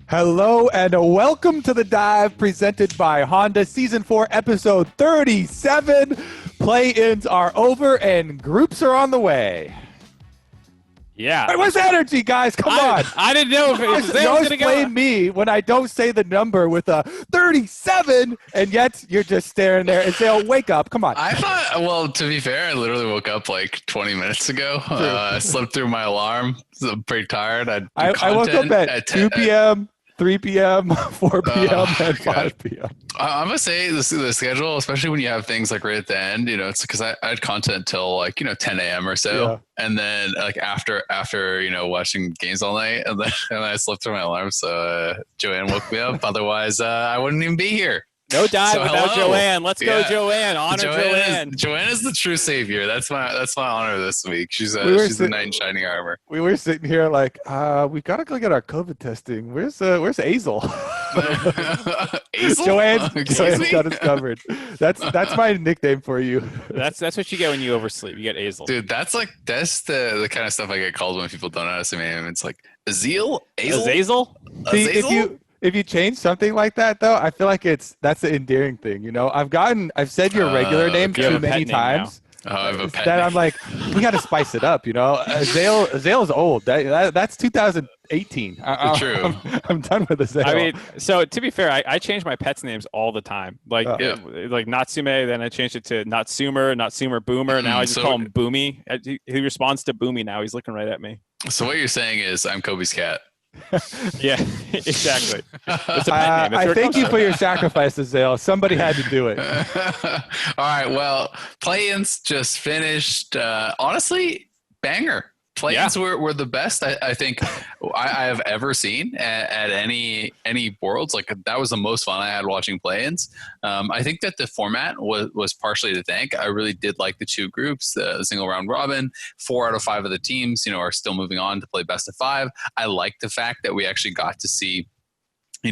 Hello and welcome to the dive presented by Honda Season 4 Episode 37. Play-ins are over and groups are on the way. Yeah. Wait, where's the energy, guys? Come on. I didn't know if it was going to blame me when I don't say the number with a 37, and yet you're just staring there and say, oh, wake up. Come on. I thought, well, to be fair, I literally woke up like 20 minutes ago. I slept through my alarm. So I'm pretty tired. I woke up at 2 p.m., 3 p.m., 4 p.m., and 5 p.m. I'm going to say the schedule, especially when you have things like right at the end, you know, it's because I had content till like, 10 a.m. or so. Yeah. And then like after, watching games all night and then I slept through my alarm. So Joanne woke me up. Otherwise, I wouldn't even be here. No dive without Joanne. Let's go, Joanne. Honor Joanne. Joanne is the true savior. That's my honor this week. She's the knight in shining armor. We were sitting here like, we gotta go get our COVID testing. Where's Azel? Azel? Joanne's got us covered. That's my nickname for you. That's what you get when you oversleep. You get Azel. Dude, that's the kind of stuff I get called when people don't know how to say my name. It's like Azel? Azazel? See, if you change something like that, though, I feel like that's the endearing thing. You know, I've said your regular name too many times. I have a pet that name. I'm like, we got to spice it up. You know, Azel is old. That's 2018. I'm done with Azel. I mean, so to be fair, I change my pets' names all the time. Like Natsume, then I changed it to Natsumer Boomer. Now I just call him Boomy. He responds to Boomy now. He's looking right at me. So what you're saying is I'm Kobe's cat. Yeah, exactly. It's a pet name. I thank you for your sacrifice, Azel. Somebody had to do it. All right. Well, play-ins just finished. Honestly, banger. Play-ins were the best I think I have ever seen at any Worlds. Like that was the most fun I had watching play-ins. I think that the format was partially to thank. I really did like the two groups, the single round robin. 4 out of 5 of the teams, are still moving on to play best of 5. I like the fact that we actually got to see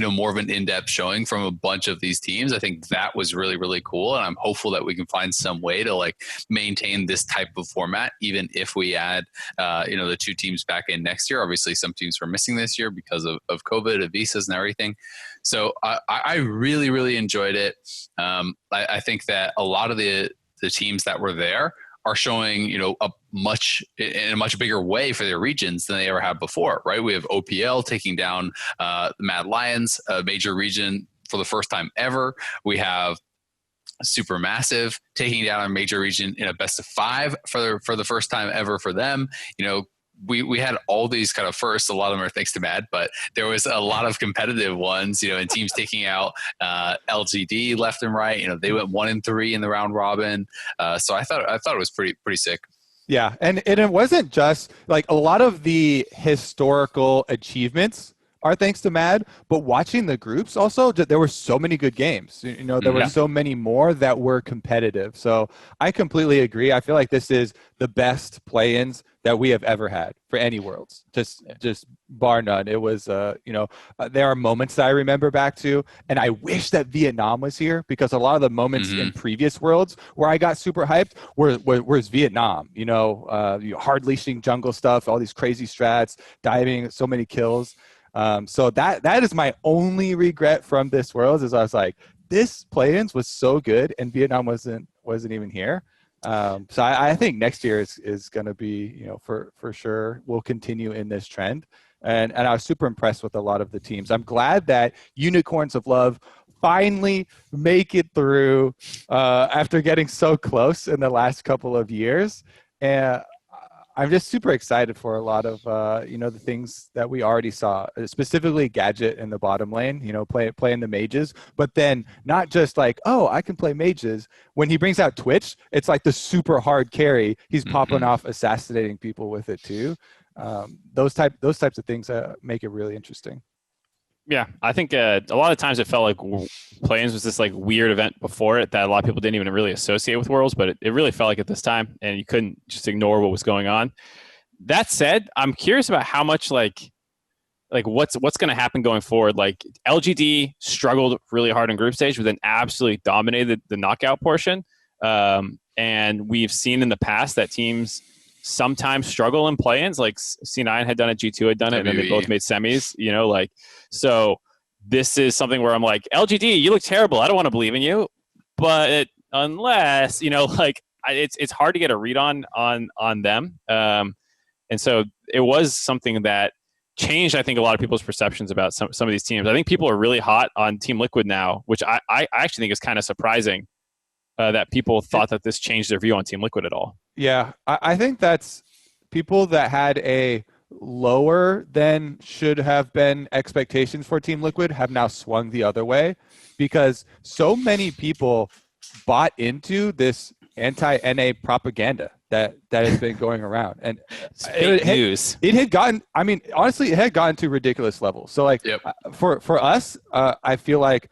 more of an in-depth showing from a bunch of these teams. I think that was really, really cool. And I'm hopeful that we can find some way to like maintain this type of format, even if we add, the 2 teams back in next year. Obviously some teams were missing this year because of COVID, of visas and everything. So I really, really enjoyed it. I think that a lot of the teams that were there are showing, in a much bigger way for their regions than they ever have before, right? We have OPL taking down the Mad Lions, a major region for the first time ever. We have Supermassive taking down a major region in a best of 5 for the first time ever for them. We had all these kind of firsts. A lot of them are thanks to Mad, but there was a lot of competitive ones, and teams taking out LGD left and right. They went 1-3 in the round robin. So I thought it was pretty sick. Yeah, and it wasn't just like a lot of the historical achievements are thanks to Mad, but watching the groups also, there were so many good games. There were so many more that were competitive. So I completely agree. I feel like this is the best play-ins that we have ever had for any Worlds, just bar none. It was, there are moments that I remember back to, and I wish that Vietnam was here because a lot of the moments in previous Worlds where I got super hyped was Vietnam. Hard leashing jungle stuff, all these crazy strats, diving, so many kills. So that is my only regret from this Worlds is I was like, this play-ins was so good and Vietnam wasn't even here. So I think next year is going to be, for sure we'll continue in this trend. And I was super impressed with a lot of the teams. I'm glad that Unicorns of Love finally make it through after getting so close in the last couple of years. And I'm just super excited for a lot of, the things that we already saw, specifically Gadget in the bottom lane, playing the mages, but then not just like, oh, I can play mages. When he brings out Twitch, it's like the super hard carry. He's popping off, assassinating people with it too. Those types of things make it really interesting. Yeah, I think a lot of times it felt like play-ins was this like weird event before it that a lot of people didn't even really associate with Worlds, but it really felt like at this time, and you couldn't just ignore what was going on. That said, I'm curious about how much like what's going to happen going forward. Like LGD struggled really hard in group stage, but then absolutely dominated the knockout portion. And we've seen in the past that teams sometimes struggle in play-ins. Like C9 had done it, G2 had done it, and then they both made semis. Like so. This is something where I'm like, LGD, you look terrible. I don't want to believe in you, but unless it's hard to get a read on them. And so it was something that changed, I think, a lot of people's perceptions about some of these teams. I think people are really hot on Team Liquid now, which I actually think is kind of surprising that people thought that this changed their view on Team Liquid at all. Yeah, I think that's people that had a lower than should have been expectations for Team Liquid have now swung the other way, because so many people bought into this anti-NA propaganda that has been going around, and it had gotten, I mean, honestly, it had gotten to ridiculous levels. So like, for us, I feel like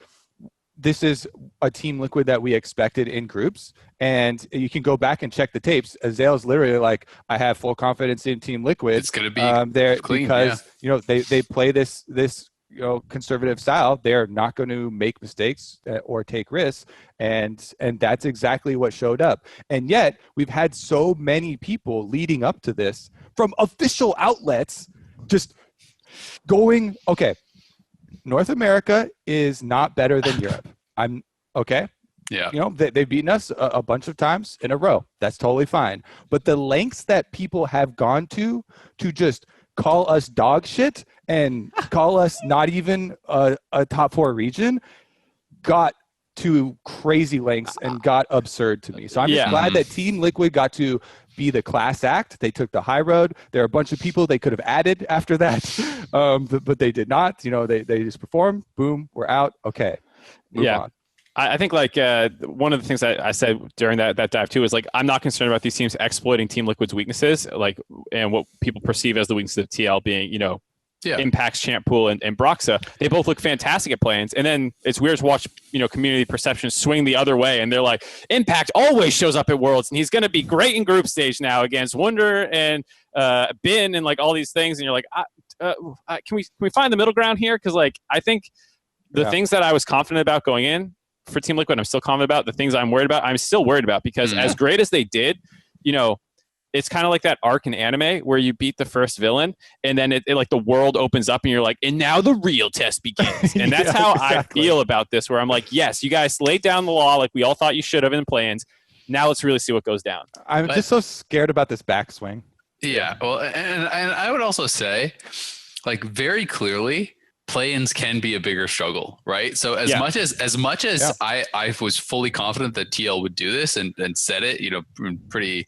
this is a Team Liquid that we expected in groups, and you can go back and check the tapes. Azale's literally like, I have full confidence in Team Liquid. It's going to be there clean, because they play this conservative style. They're not going to make mistakes or take risks, and that's exactly what showed up. And yet we've had so many people leading up to this from official outlets just going, okay, North America is not better than Europe. I'm okay. Yeah. They've beaten us a bunch of times in a row. That's totally fine. But the lengths that people have gone to just call us dog shit and call us not even a top 4 region got to crazy lengths and got absurd to me. So I'm just glad that Team Liquid got to be the class act. They took the high road. There are a bunch of people they could have added after that, but they did not. They just performed. Boom, we're out. Okay, move on. I think like one of the things that I said during that dive too is like, I'm not concerned about these teams exploiting Team Liquid's weaknesses, like, and what people perceive as the weaknesses of TL being, Impact's Champ Pool and Broxa. They both look fantastic at play-ins, and then it's weird to watch community perception swing the other way, and they're like, Impact always shows up at Worlds and he's going to be great in group stage now against Wunder and Bin and like all these things, and you're like, can we find the middle ground here? Because like, I think the things that I was confident about going in for Team Liquid, I'm still confident about. The things I'm worried about, I'm still worried about, because as great as they did, it's kind of like that arc in anime where you beat the first villain and then it like the world opens up and you're like, and now the real test begins. And that's how exactly I feel about this, where I'm like, yes, you guys laid down the law like we all thought you should have in play-ins. Now let's really see what goes down. I'm just so scared about this backswing. Yeah. Well, and I would also say, like, very clearly, play-ins can be a bigger struggle, right? So as much as I was fully confident that TL would do this and said it, in pretty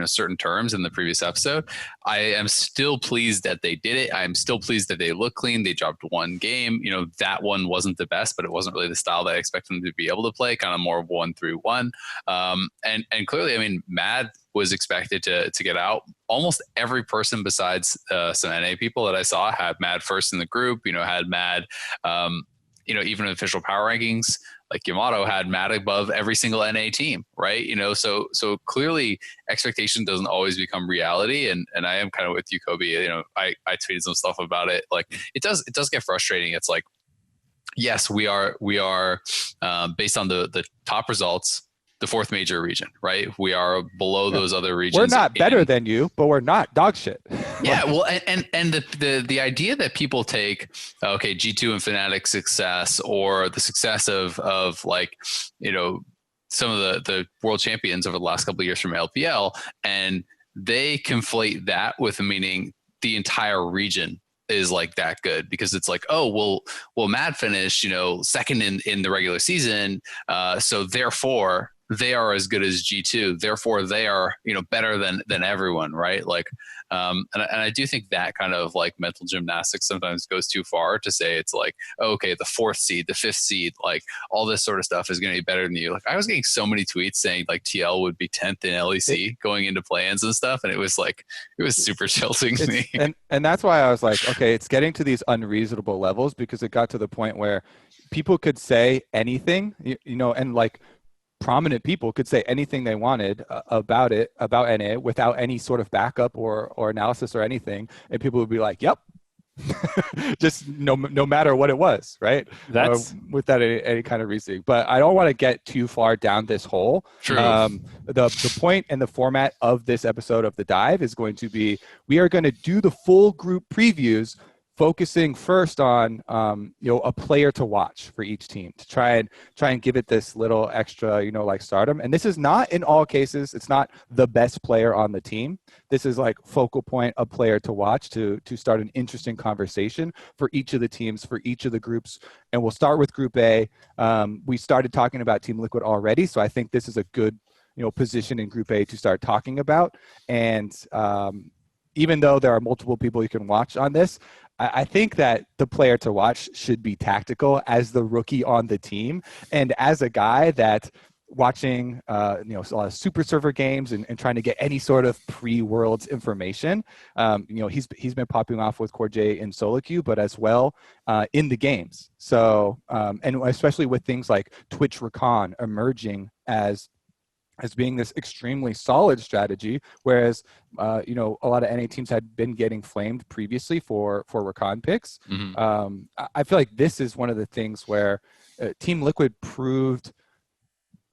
certain terms in the previous episode, I am still pleased that they did it. I am still pleased that they look clean. They dropped one game. That one wasn't the best, but it wasn't really the style that I expected them to be able to play, kind of more 1-3-1. And clearly, I mean, Mad was expected to get out. Almost every person besides some NA people that I saw had Mad first in the group, had Mad, even in official power rankings, like Yamato had Mad above every single NA team, right? So clearly expectation doesn't always become reality. And I am kind of with you, Kobe. I tweeted some stuff about it. Like it does get frustrating. It's like, yes, we are based on the top results, the 4th major region, right? We are below those other regions. We're not better than you, but we're not dog shit. Yeah, well, and the idea that people take, okay, G2 and Fnatic success, or the success of like, some of the world champions over the last couple of years from LPL, and they conflate that with meaning the entire region is like that good, because it's like, oh, well, Mad finished, second in the regular season, so therefore they are as good as G2. Therefore, they are, better than everyone, right? Like, and I do think that kind of like mental gymnastics sometimes goes too far to say it's like, okay, the 4th seed, the 5th seed, like all this sort of stuff is going to be better than you. Like I was getting so many tweets saying like TL would be 10th in LEC going into play-ins and stuff, and it was super tilting to me. And that's why I was like, okay, it's getting to these unreasonable levels, because it got to the point where people could say anything, and like prominent people could say anything they wanted about NA without any sort of backup or analysis or anything, and people would be like, yep, just no matter what it was, right? That's Without any kind of reasoning. But I don't want to get too far down this hole. True. The point and the format of this episode of The Dive is going to be, we are going to do the full group previews, focusing first on a player to watch for each team to try and give it this little extra like stardom. And this is not in all cases, it's not the best player on the team. This is like focal point, a player to watch to start an interesting conversation for each of the teams, for each of the groups. And we'll start with Group A. We started talking about Team Liquid already, so I think this is a good position in Group A to start talking about. And even though there are multiple people you can watch on this, I think that the player to watch should be Tactical as the rookie on the team. And as a guy that watching a lot of super server games and trying to get any sort of pre-worlds information, he's been popping off with CoreJ in solo queue, but as well in the games. So and especially with things like Twitch Recon emerging as being this extremely solid strategy, whereas a lot of NA teams had been getting flamed previously for recon picks. Mm-hmm. I feel like this is one of the things where Team Liquid proved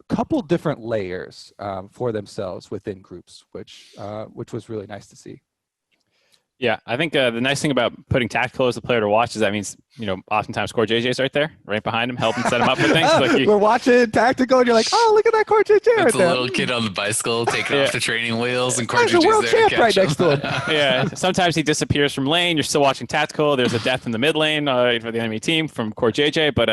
a couple different layers for themselves within groups, which was really nice to see. Yeah, I think the nice thing about putting Tactical as the player to watch is that means, oftentimes Core JJ's right behind him, helping set him up with things. We're watching Tactical and you're like, oh, look at that Core JJ It's right a there. little kid on the bicycle taking off the training wheels, and Core There's a JJ's world there champ to right catch next to him. Yeah, sometimes he disappears from lane. You're still watching Tactical. There's a death in the mid lane for the enemy team from Core JJ. But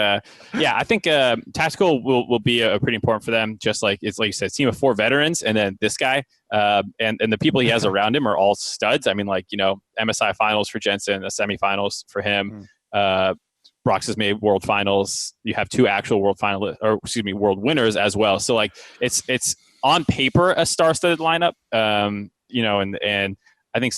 yeah, I think Tactical will be a pretty important for them. Just like it's like you said, team of 4 veterans, and then this guy. And the people he has around him are all studs. I mean, MSI finals for Jensen, the semifinals for him. Brox has made world finals. You have 2 actual world world winners as well. So it's on paper a star-studded lineup. And I think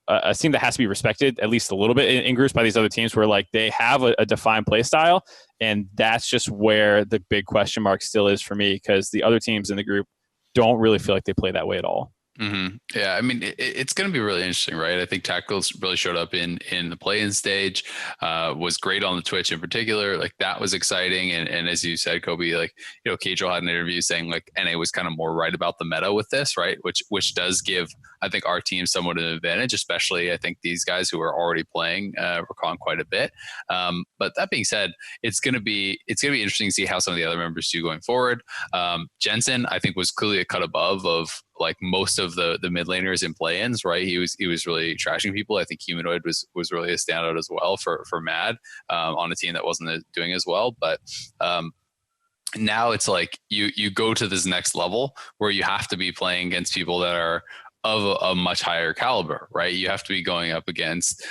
a team that has to be respected at least a little bit in groups by these other teams, where they have a defined play style, and that's just where the big question mark still is for me, because the other teams in the group don't really feel like they play that way at all. Mm-hmm. Yeah, I mean, it's going to be really interesting, right? I think Tacticals really showed up in the play-in stage, was great on the Twitch in particular. That was exciting. And as you said, Kobe, Kajal had an interview saying NA was kind of more right about the meta with this, right? Which does give, I think, our team somewhat an advantage, especially I think these guys who are already playing Recon quite a bit. But that being said, it's going to be interesting to see how some of the other members do going forward. Jensen, I think, was clearly a cut above of most of the mid laners in play-ins, right? He was really trashing people. I think Humanoid was really a standout as well for Mad on a team that wasn't doing as well. But now it's you go to this next level where you have to be playing against people that are of a much higher caliber, right? You have to be going up against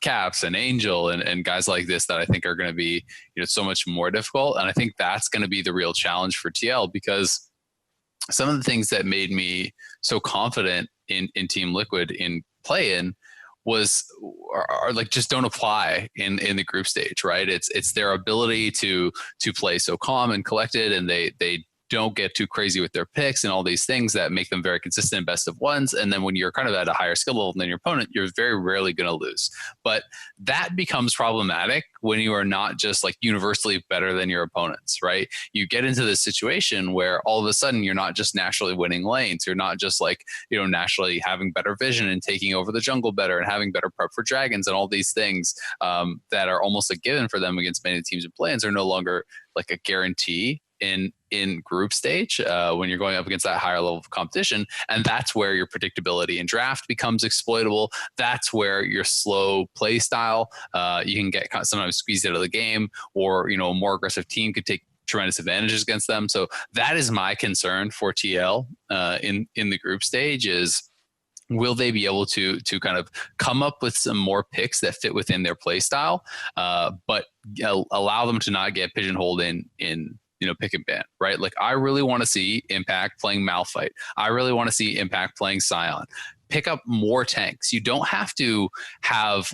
Caps and Angel and guys like this that I think are going to be so much more difficult. And I think that's going to be the real challenge for TL, because some of the things that made me so confident in Team Liquid in play-in are just don't apply in the group stage, right? It's their ability to play so calm and collected, and they don't get too crazy with their picks and all these things that make them very consistent in best of ones. And then when you're kind of at a higher skill level than your opponent, you're very rarely going to lose. But that becomes problematic when you are not just universally better than your opponents, right? You get into this situation where all of a sudden you're not just naturally winning lanes. You're not just naturally having better vision and taking over the jungle better and having better prep for dragons, and all these things that are almost a given for them against many teams and plans are no longer a guarantee in group stage when you're going up against that higher level of competition. And that's where your predictability in draft becomes exploitable. That's where your slow play style, you can get sometimes squeezed out of the game, or a more aggressive team could take tremendous advantages against them. So that is my concern for TL in the group stage is, will they be able to kind of come up with some more picks that fit within their play style, but allow them to not get pigeonholed in pick and ban, right? I really want to see Impact playing Malphite. I really want to see Impact playing Scion. Pick up more tanks. You don't have to have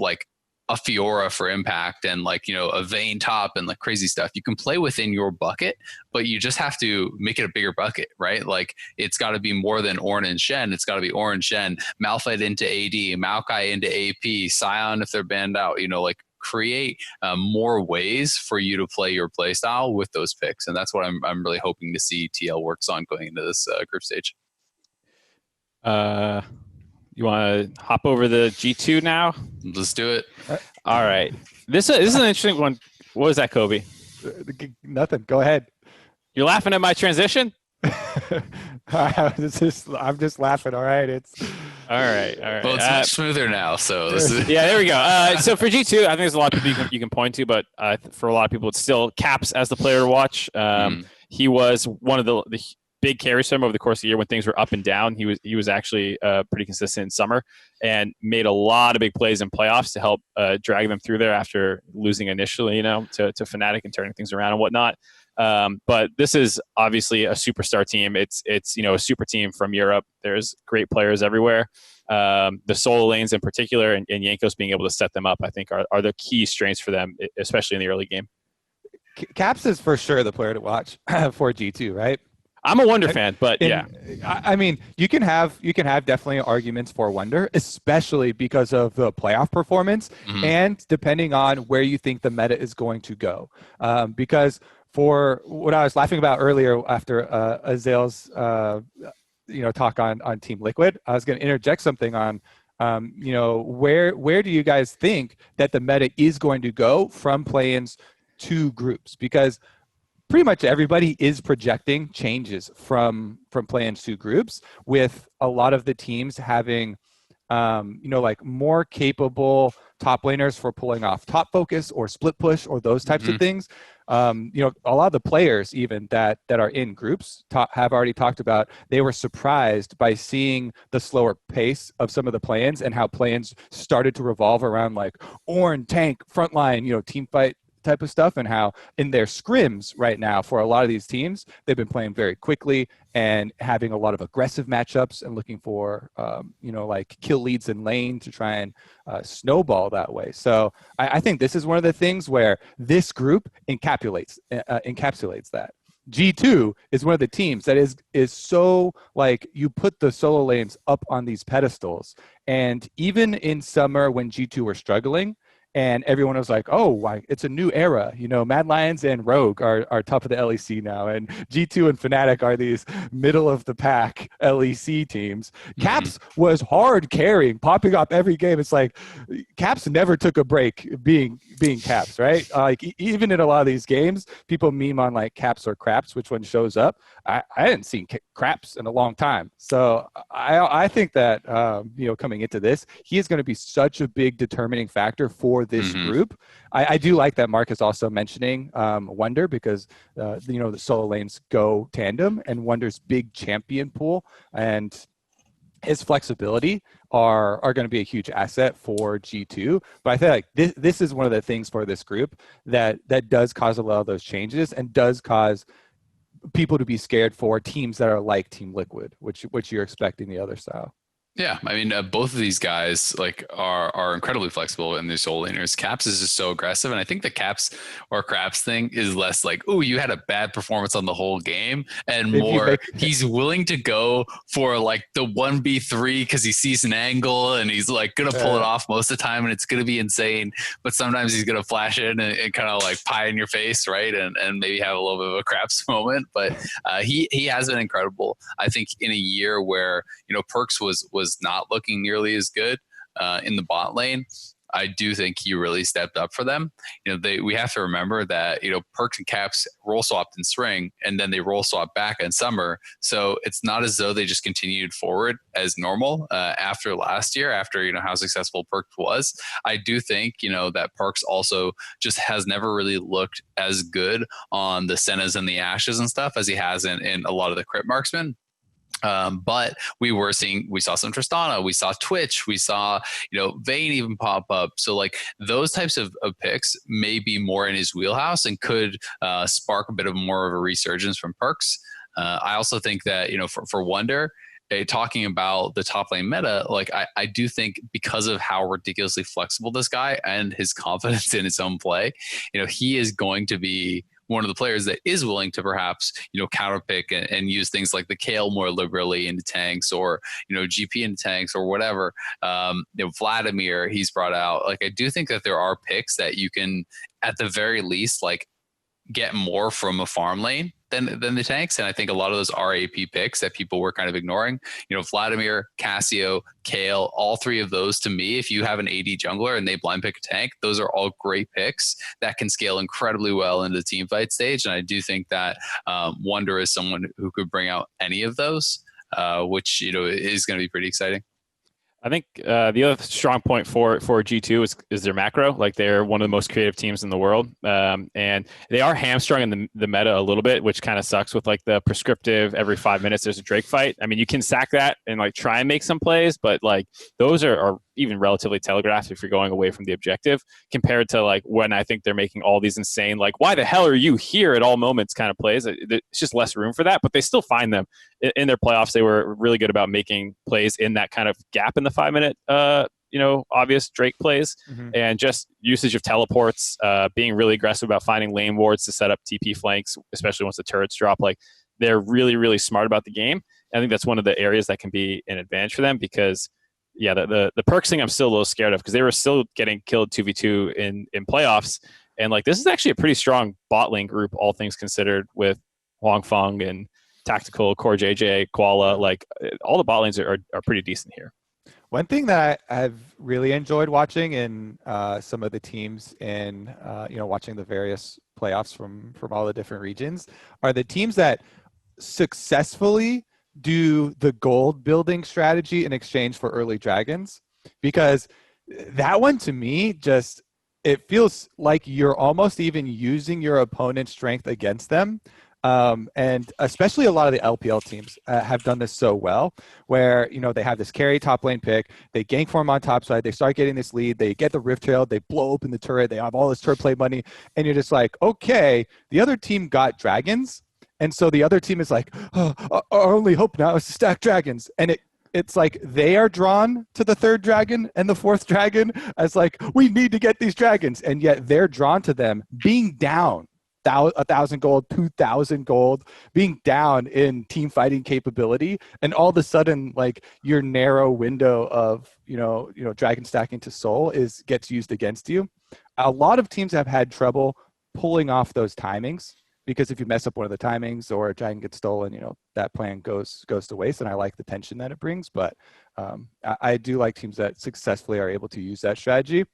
a Fiora for impact and like, a Vayne top and like crazy stuff. You can play within your bucket, but you just have to make it a bigger bucket, right? Like it's got to be more than Ornn and Shen. It's got to be Ornn and Shen, Malphite into AD, Maokai into AP, Sion if they're banned out, like create more ways for you to play your play style with those picks. And that's what I'm really hoping to see TL works on going into this group stage. You want to hop over the G2 now? Let's do it. All right. This is an interesting one. What was that, Kobe? Nothing. Go ahead. You're laughing at my transition? I'm just laughing. All right. All right. Well, it's much smoother now. So yeah, there we go. So for G2, I think there's a lot of people you can point to, but for a lot of people, it's still Caps as the player to watch. He was one of the big carries for him over the course of the year when things were up and down. He was actually pretty consistent in summer and made a lot of big plays in playoffs to help drag them through there after losing initially, to Fnatic and turning things around and whatnot. But this is obviously a superstar team. It's a super team from Europe. There's great players everywhere. The solo lanes in particular and Jankos being able to set them up, I think, are the key strengths for them, especially in the early game. Caps is for sure the player to watch for G2, right? I'm a Wonder fan, but yeah. I mean, you can have definitely arguments for Wonder, especially because of the playoff performance and depending on where you think the meta is going to go. Because for what I was laughing about earlier after Azael's talk on Team Liquid, I was going to interject something on where do you guys think that the meta is going to go from play-ins to groups? Because pretty much everybody is projecting changes from play-ins to groups, with a lot of the teams having like more capable top laners for pulling off top focus or split push or those types of things. A lot of the players even that are in groups have already talked about they were surprised by seeing the slower pace of some of the play-ins and how play-ins started to revolve around like Ornn, tank, frontline, team fight type of stuff, and how in their scrims right now for a lot of these teams, they've been playing very quickly and having a lot of aggressive matchups and looking for, like kill leads in lane to try and snowball that way. So I think this is one of the things where this group encapsulates that. G2 is one of the teams that is so like you put the solo lanes up on these pedestals, and even in summer when G2 were struggling, and everyone was like, oh, it's a new era. Mad Lions and Rogue are top of the LEC now. And G2 and Fnatic are these middle of the pack LEC teams. Caps was hard carrying, popping up every game. It's like Caps never took a break being Caps, right? Like even in a lot of these games, people meme on like Caps or Craps, which one shows up. I hadn't seen Craps in a long time. So I think that, coming into this, he is going to be such a big determining factor for this group. I do like that Mark is also mentioning Wonder, because the solo lanes go tandem, and Wonder's big champion pool and his flexibility are going to be a huge asset for G2. But I feel like this is one of the things for this group that does cause a lot of those changes and does cause people to be scared for teams that are like Team Liquid, which you're expecting the other style. Yeah, I mean, both of these guys like are incredibly flexible in their solo laners. Caps is just so aggressive, and I think the Caps or Craps thing is less like, oh, you had a bad performance on the whole game, and more he's willing to go for like the 1v3 because he sees an angle and he's like gonna pull it off most of the time, and it's gonna be insane. But sometimes he's gonna flash in and kind of like pie in your face, right? And maybe have a little bit of a Craps moment. But he has been incredible. I think in a year where Perks was not looking nearly as good in the bot lane, I do think he really stepped up for them. We have to remember that Perks and Caps role swapped in spring, and then they role swapped back in summer. So it's not as though they just continued forward as normal after last year, after how successful Perks was. I do think that Perks also just has never really looked as good on the Sennas and the Ashes and stuff as he has in a lot of the crit marksmen. But we saw some Tristana, we saw Twitch, we saw, Vayne even pop up. So like those types of picks may be more in his wheelhouse and could spark a bit of more of a resurgence from Perks. I also think that, for Wonder, talking about the top lane meta, like I do think because of how ridiculously flexible this guy and his confidence in his own play, he is going to be one of the players that is willing to perhaps, counterpick and use things like the Kale more liberally into tanks, or, GP into tanks or whatever. Vladimir, he's brought out. Like, I do think that there are picks that you can, at the very least, like, get more from a farm lane than the tanks. And I think a lot of those RAP picks that people were kind of ignoring, Vladimir, Cassio, Kale, all three of those, to me, if you have an AD jungler and they blind pick a tank, those are all great picks that can scale incredibly well into the team fight stage. And I do think that Wonder is someone who could bring out any of those, which, is going to be pretty exciting. I think the other strong point for G2 is their macro. Like, they're one of the most creative teams in the world, and they are hamstrung in the meta a little bit, which kind of sucks with like the prescriptive every 5 minutes there's a Drake fight. I mean, you can sack that and like try and make some plays, but like those are even relatively telegraphed if you're going away from the objective, compared to like when I think they're making all these insane, like, why the hell are you here at all moments kind of plays. It's just less room for that, but they still find them in their playoffs. They were really good about making plays in that kind of gap in the 5 minute, obvious Drake plays, and just usage of teleports, being really aggressive about finding lane wards to set up TP flanks, especially once the turrets drop. Like, they're really, really smart about the game. I think that's one of the areas that can be an advantage for them, because the perks thing I'm still a little scared of, because they were still getting killed 2v2 in playoffs. And like, this is actually a pretty strong bot lane group, all things considered, with Huang Feng and Tactical, Core JJ, Koala. Like, all the bot lanes are pretty decent here. One thing that I've really enjoyed watching in some of the teams in, watching the various playoffs from all the different regions, are the teams that successfully do the gold building strategy in exchange for early dragons. Because that one, to me, just, it feels like you're almost even using your opponent's strength against them. And especially a lot of the LPL teams have done this so well, where, they have this carry top lane pick, they gank for him on top side, they start getting this lead, they get the Rift Trail, they blow open the turret, they have all this turret play money, and you're just like, okay, the other team got dragons, and so the other team is like, oh, our only hope now is to stack dragons. And it's like they are drawn to the third dragon and the fourth dragon as like, we need to get these dragons, and yet they're drawn to them being down 1,000 gold, 2,000 gold, being down in team fighting capability, and all of a sudden, like, your narrow window of dragon stacking to soul gets used against you. A lot of teams have had trouble pulling off those timings, because if you mess up one of the timings or a dragon gets stolen, that plan goes to waste. And I like the tension that it brings, but I do like teams that successfully are able to use that strategy.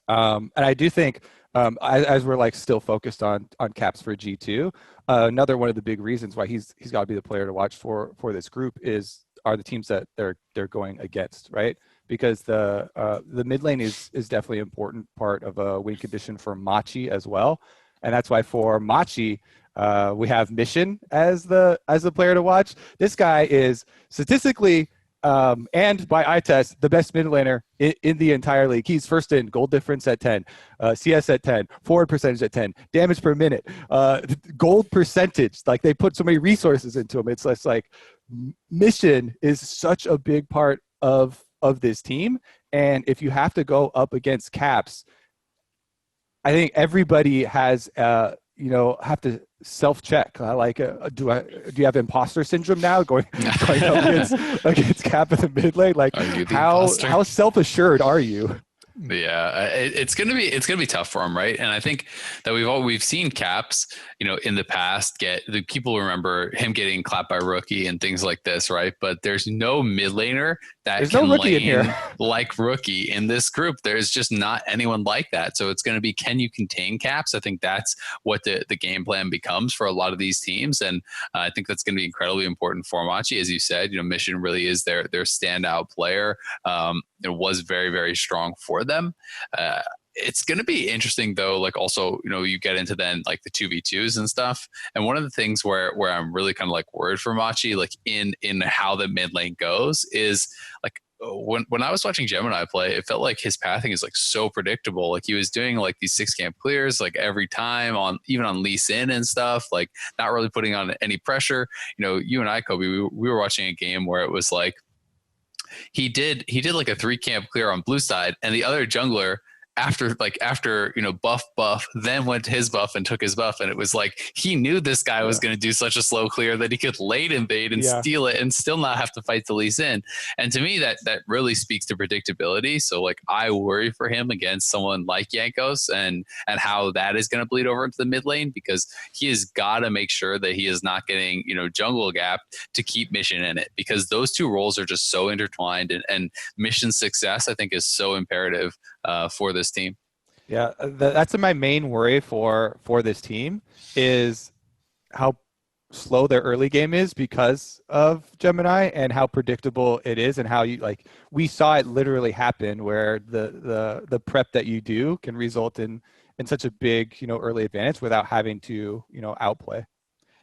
And I do think, as we're like still focused on Caps for G2, another one of the big reasons why he's got to be the player to watch for this group are the teams that they're going against, right? Because the mid lane is definitely an important part of a win condition for Machi as well. And that's why for Machi, we have Mission as the player to watch. This guy is statistically and by eye test the best mid laner in the entire league. He's first in gold difference at 10, CS at 10, forward percentage at 10, damage per minute, gold percentage. Like, they put so many resources into him. It's less like Mission is such a big part of this team. And if you have to go up against Caps, I think everybody has, have to self-check. Do you have imposter syndrome now going up against Cap in the mid lane? Like, how self-assured are you? Yeah, it's gonna be tough for him, right? And I think that we've seen Caps, in the past the people remember him getting clapped by Rookie and things like this, right? But there's no mid laner that can lane like Rookie in this group. There's just not anyone like that. So it's going to be, can you contain Caps? I think that's what the game plan becomes for a lot of these teams, and I think that's going to be incredibly important for Machi, as you said. Mission really is their standout player. It was very, very strong for them. It's going to be interesting though, like, also, you get into then like the 2v2s and stuff. And one of the things where I'm really kind of like worried for Machi, like in how the mid lane goes, is like, when I was watching Gemini play, it felt like his pathing is like so predictable. Like he was doing like these 6-camp clears like every time on even on Lee Sin and stuff, like not really putting on any pressure. You know, you and I, Kobe, we were watching a game where it was like he did like a 3-camp clear on blue side, and the other jungler after you know buff then went to his buff and took his buff, and it was like he knew this guy was going to do such a slow clear that he could late invade and steal it and still not have to fight the Lee Sin. And to me that really speaks to predictability. So like I worry for him against someone like Jankos and how that is going to bleed over into the mid lane, because he has got to make sure that he is not getting, you know, jungle gap to keep mission in it, because those two roles are just so intertwined, and mission success I think is so imperative for this team. Yeah, that's my main worry for this team, is how slow their early game is because of Gemini, and how predictable it is, and how we saw it literally happen where the prep that you do can result in such a big, you know, early advantage without having to, you know, outplay.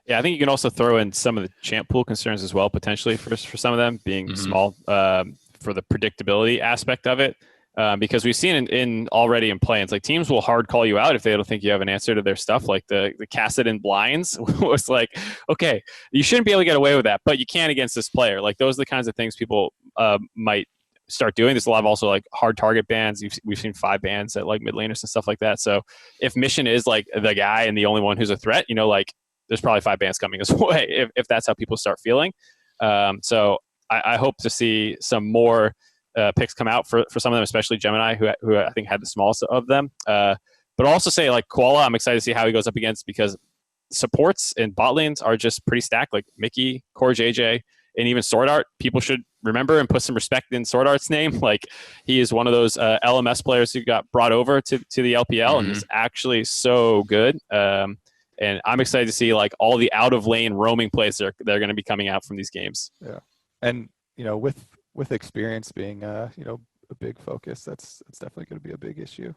Yeah, I think you can also throw in some of the champ pool concerns as well, potentially for some of them being small, for the predictability aspect of it. Because we've seen in already in play-ins, like teams will hard call you out if they don't think you have an answer to their stuff. Like the Kassadin blinds was like, okay, you shouldn't be able to get away with that, but you can against this player. Like those are the kinds of things people might start doing. There's a lot of also like hard target bans. We've seen 5 bans at like mid laners and stuff like that. So if Mission is like the guy and the only one who's a threat, you know, like there's probably 5 bans coming his way if that's how people start feeling. So I hope to see some more picks come out for some of them, especially Gemini, who I think had the smallest of them. But I'll also say like Koala, I'm excited to see how he goes up against, because supports and bot lanes are just pretty stacked. Like Mickey, Core JJ, and even Sword Art. People should remember and put some respect in Sword Art's name. Like he is one of those LMS players who got brought over to the LPL and is actually so good. And I'm excited to see like all the out of lane roaming plays that are going to be coming out from these games. Yeah, and you know with experience being you know, a big focus, that's definitely going to be a big issue.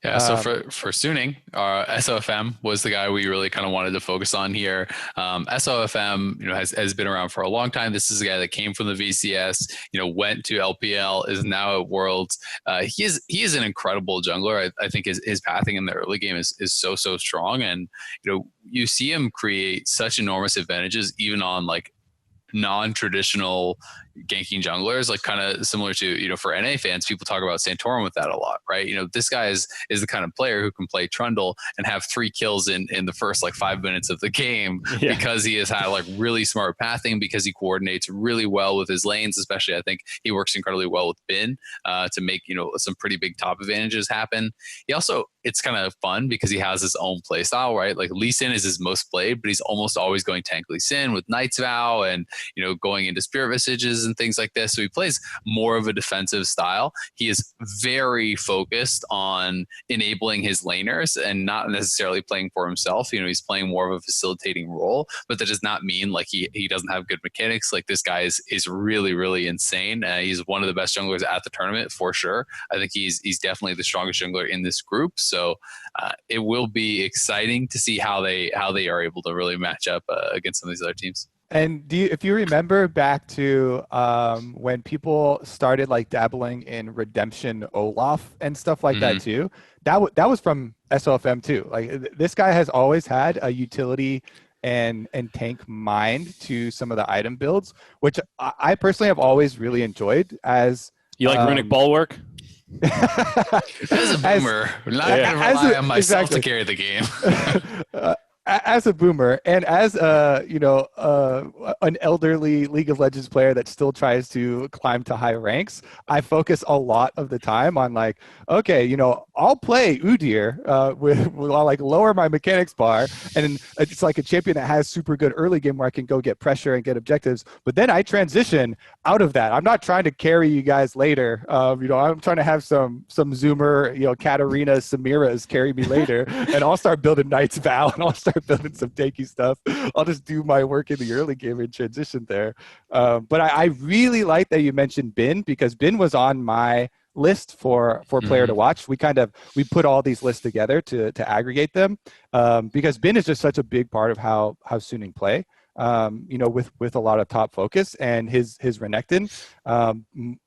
Yeah, so for Suning, SofM was the guy we really kind of wanted to focus on here. SofM, you know, has been around for a long time. This is a guy that came from the VCS, you know, went to LPL, is now at Worlds. He is an incredible jungler. I think his pathing in the early game is so strong, and you know, you see him create such enormous advantages even on like non-traditional ganking junglers, like kind of similar to, you know, for NA fans, people talk about Santorin with that a lot, right? You know, this guy is the kind of player who can play Trundle and have 3 kills in the first like 5 minutes of the game, because he has had like really smart pathing, because he coordinates really well with his lanes. Especially I think he works incredibly well with Bin to make, you know, some pretty big top advantages happen. He also, it's kind of fun because he has his own play style, right? Like Lee Sin is his most played, but he's almost always going tank Lee Sin with Knight's Vow and, you know, going into Spirit Visages and things like this. So he plays more of a defensive style. He is very focused on enabling his laners and not necessarily playing for himself. You know, he's playing more of a facilitating role, but that does not mean like he doesn't have good mechanics. Like this guy is really insane. He's one of the best junglers at the tournament for sure. I think he's definitely the strongest jungler in this group. So it will be exciting to see how they are able to really match up against some of these other teams. And if you remember back to when people started like dabbling in Redemption Olaf and stuff like that too, that was from SofM too. Like this guy has always had a utility and tank mind to some of the item builds, which I personally have always really enjoyed. As you like Runic Bulwark? As a boomer, not gonna rely on myself to carry the game. As a boomer and as an elderly League of Legends player that still tries to climb to high ranks, I focus a lot of the time on like, okay, you know, I'll play Udyr I'll like lower my mechanics bar, and it's like a champion that has super good early game where I can go get pressure and get objectives. But then I transition out of that. I'm not trying to carry you guys later. You know, I'm trying to have some Zoomer, you know, Katarina, Samiras carry me later, and I'll start building Knight's Vow and I'll start building some tanky stuff. I'll just do my work in the early game and transition there. But I really like that you mentioned Bin, because Bin was on my list for player to watch. We put all these lists together to aggregate them, because Bin is just such a big part of how Suning play. with a lot of top focus. And his Renekton,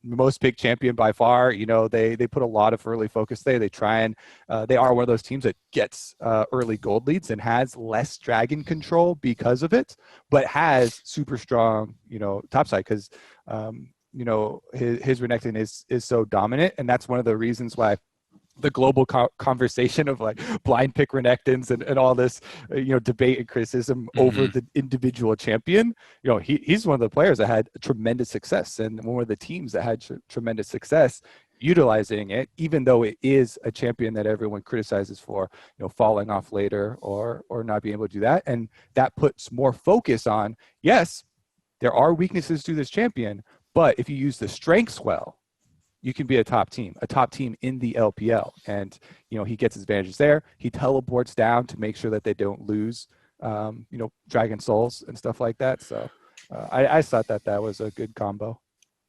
most picked champion by far. They put a lot of early focus there. They try and they are one of those teams that gets early gold leads and has less dragon control because of it, but has super strong, top side because his Renekton is so dominant, and that's one of the reasons why the global conversation of like blind pick Renektons and all this, debate and criticism over the individual champion. He's one of the players that had tremendous success, and one of the teams that had tremendous success utilizing it, even though it is a champion that everyone criticizes for, falling off later or not being able to do that. And that puts more focus on, yes, there are weaknesses to this champion, but if you use the strengths well, you can be a top team in the LPL. And, he gets his advantages there. He teleports down to make sure that they don't lose, Dragon Souls and stuff like that. So I thought that was a good combo.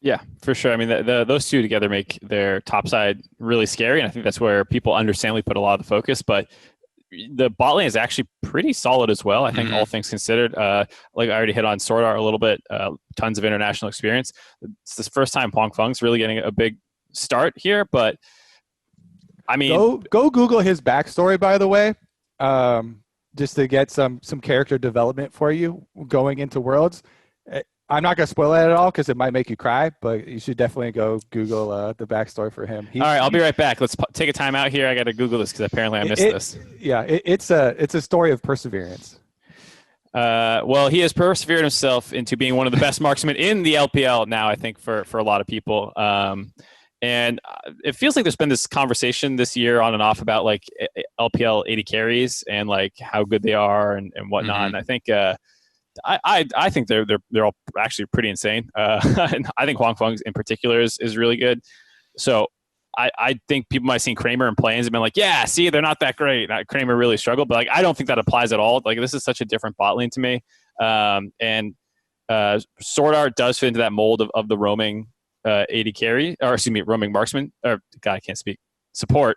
Yeah, for sure. I mean, those two together make their top side really scary. And I think that's where people understandably put a lot of the focus. But the bot lane is actually pretty solid as well. I think all things considered, like I already hit on Sword Art a little bit, tons of international experience. It's the first time Huang Feng's really getting a big start here, but I mean, go Google his backstory, by the way, just to get some character development for you going into Worlds. I'm not going to spoil it at all because it might make you cry, but you should definitely go Google the backstory for him. All right, I'll be right back. Let's take a time out here. I got to Google this because apparently I missed this. Yeah, it's a story of perseverance. Well, he has persevered himself into being one of the best marksmen in the LPL now, I think, for a lot of people. And it feels like there's been this conversation this year on and off about like LPL 80 carries and like how good they are and whatnot. And I think I think they're all actually pretty insane. And I think Huang Feng in particular is really good. So I think people might have seen Kramer in play-ins and been like, yeah, see, they're not that great. Kramer really struggled, but like I don't think that applies at all. Like this is such a different bot lane to me. And Sword Art does fit into that mold of the roaming 80 carry, or excuse me, roaming marksman, or God, I can't speak, support.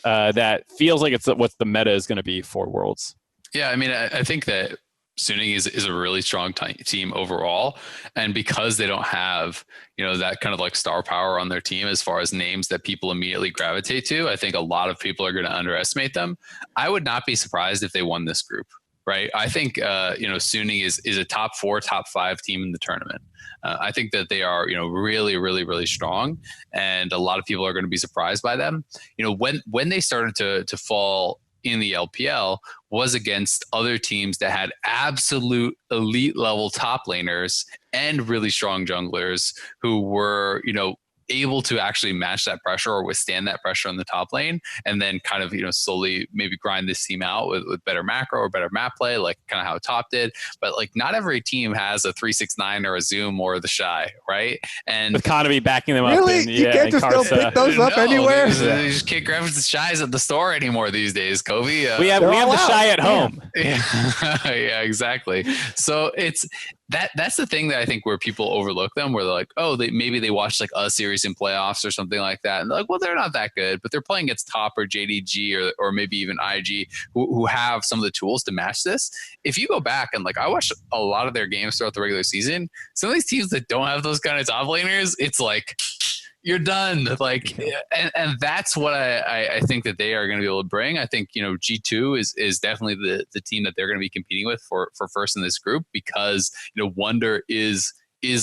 That feels like it's what the meta is going to be for Worlds. Yeah, I mean, I think that Suning is a really strong team overall, and because they don't have that kind of like star power on their team as far as names that people immediately gravitate to, I think a lot of people are going to underestimate them. I would not be surprised if they won this group, right? I think Suning is a top 4, top 5 team in the tournament. I think that they are really, really, really strong, and a lot of people are going to be surprised by them. When they started to fall in the LPL was against other teams that had absolute elite level top laners and really strong junglers who were, able to actually match that pressure or withstand that pressure on the top lane, and then kind of slowly maybe grind this team out with better macro or better map play, like kind of how Top did. But like not every team has a 369 or a Zoom or the Shy, right? And with Kanavi backing them up. Really, you can't just still pick those up anywhere. They just can't grab the Shies at the store anymore these days, Chovy. We have the Shy at home. Yeah, exactly. So that's the thing that I think where people overlook them, where they're like, oh, maybe they watched like a series in playoffs or something like that, and they're like, well, they're not that good, but they're playing against Top or JDG or maybe even IG who have some of the tools to match this. If you go back and like I watched a lot of their games throughout the regular season, some of these teams that don't have those kind of top laners, it's like you're done. Like, and that's what I think that they are going to be able to bring. I think, G2 is definitely the team that they're going to be competing with for first in this group, because, Wonder is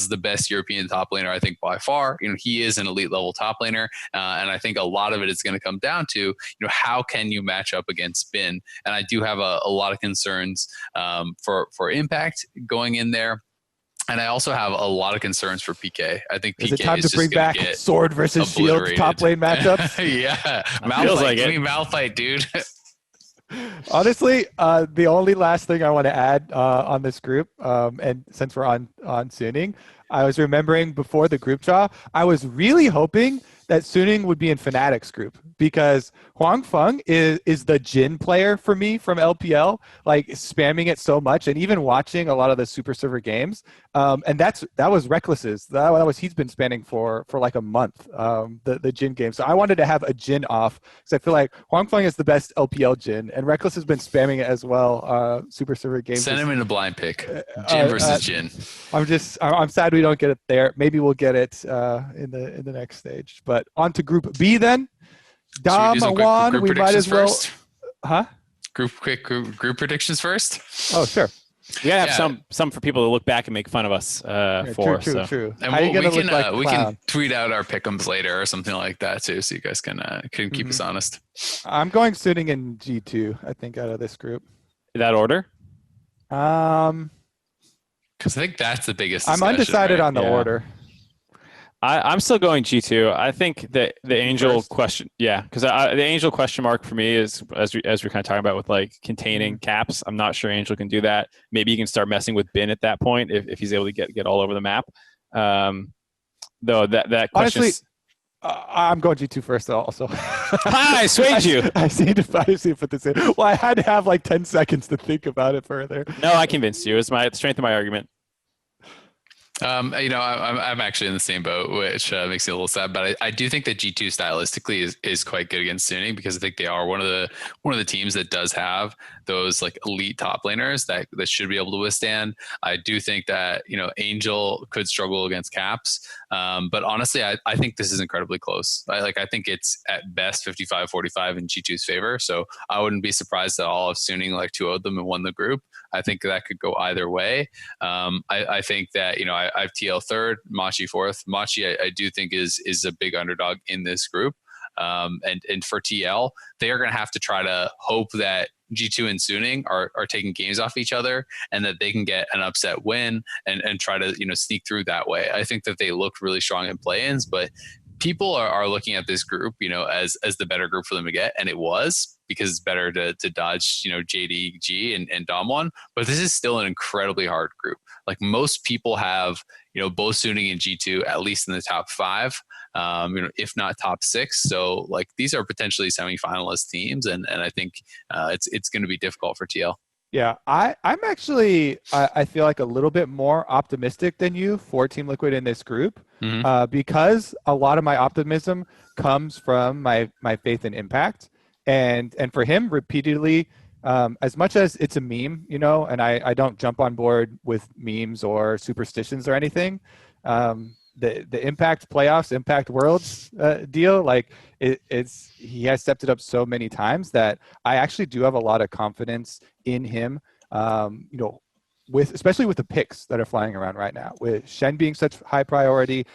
the best European top laner, I think, by far. He is an elite level top laner. And I think a lot of it is going to come down to, how can you match up against Spin? And I do have a lot of concerns for Impact going in there. And I also have a lot of concerns for PK. I think PK is it time to bring back sword versus shield top lane matchups? Yeah, Malphite, dude. Honestly, the only last thing I want to add on this group, and since we're on Suning, I was remembering before the group draw, I was really hoping that Suning would be in Fnatic's group, because Huang Feng is the Jin player for me from LPL, like spamming it so much. And even watching a lot of the Super Server games, And that was Reckless's. That was he's been spanning for like a month. The Jin game. So I wanted to have a Jin off because I feel like Huangfeng is the best LPL Jin, and Reckless has been spamming it as well. Super Server games. Send him in a blind pick. Jin versus Jin. I'm sad we don't get it there. Maybe we'll get it in the next stage. But on to Group B then. DAMWON. We might as well. First? Huh? Group predictions first. Oh sure. We gotta have some for people to look back and make fun of us for. True. And we can tweet out our pick'ems later or something like that too, so you guys can keep us honest. I'm going Suning in G2. I think out of this group. That order. Because I think that's the biggest. I'm undecided on the order. I'm still going G2. I think that the Angel question, because the Angel question mark for me is, as we're kind of talking about with like containing caps, I'm not sure Angel can do that. Maybe he can start messing with Bin at that point if he's able to get all over the map. Though that question. Honestly, I'm going G2 first also. I swayed you. I see to put this in. Well, I had to have like 10 seconds to think about it further. No, I convinced you. It's my strength of my argument. I'm actually in the same boat, which makes me a little sad. But I do think that G2 stylistically is quite good against Suning, because I think they are one of the teams that does have those like elite top laners that should be able to withstand. I do think that Angel could struggle against Caps, but honestly, I think this is incredibly close. I think it's at best 55-45 in G2's favor. So I wouldn't be surprised at all if Suning like 2-0'd them and won the group. I think that could go either way. I think that I have TL third, Machi fourth. Machi I do think is a big underdog in this group. And for TL, they are going to have to try to hope that G2 and Suning are taking games off each other, and that they can get an upset win and try to sneak through that way. I think that they looked really strong in play-ins, but people are looking at this group, as the better group for them to get, and it was, because it's better to dodge, Gen.G and DAMWON. But this is still an incredibly hard group. Like most people have, both Suning and G2 at least in the top 5, if not top 6. So like these are potentially semifinalist teams, and I think it's going to be difficult for TL. Yeah, I'm actually I feel like a little bit more optimistic than you for Team Liquid in this group, because a lot of my optimism comes from my faith in Impact, and for him repeatedly, as much as it's a meme, and I don't jump on board with memes or superstitions or anything. The Impact playoffs, Impact Worlds deal, like he has stepped it up so many times that I actually do have a lot of confidence in him. Especially with the picks that are flying around right now, with Shen being such high priority.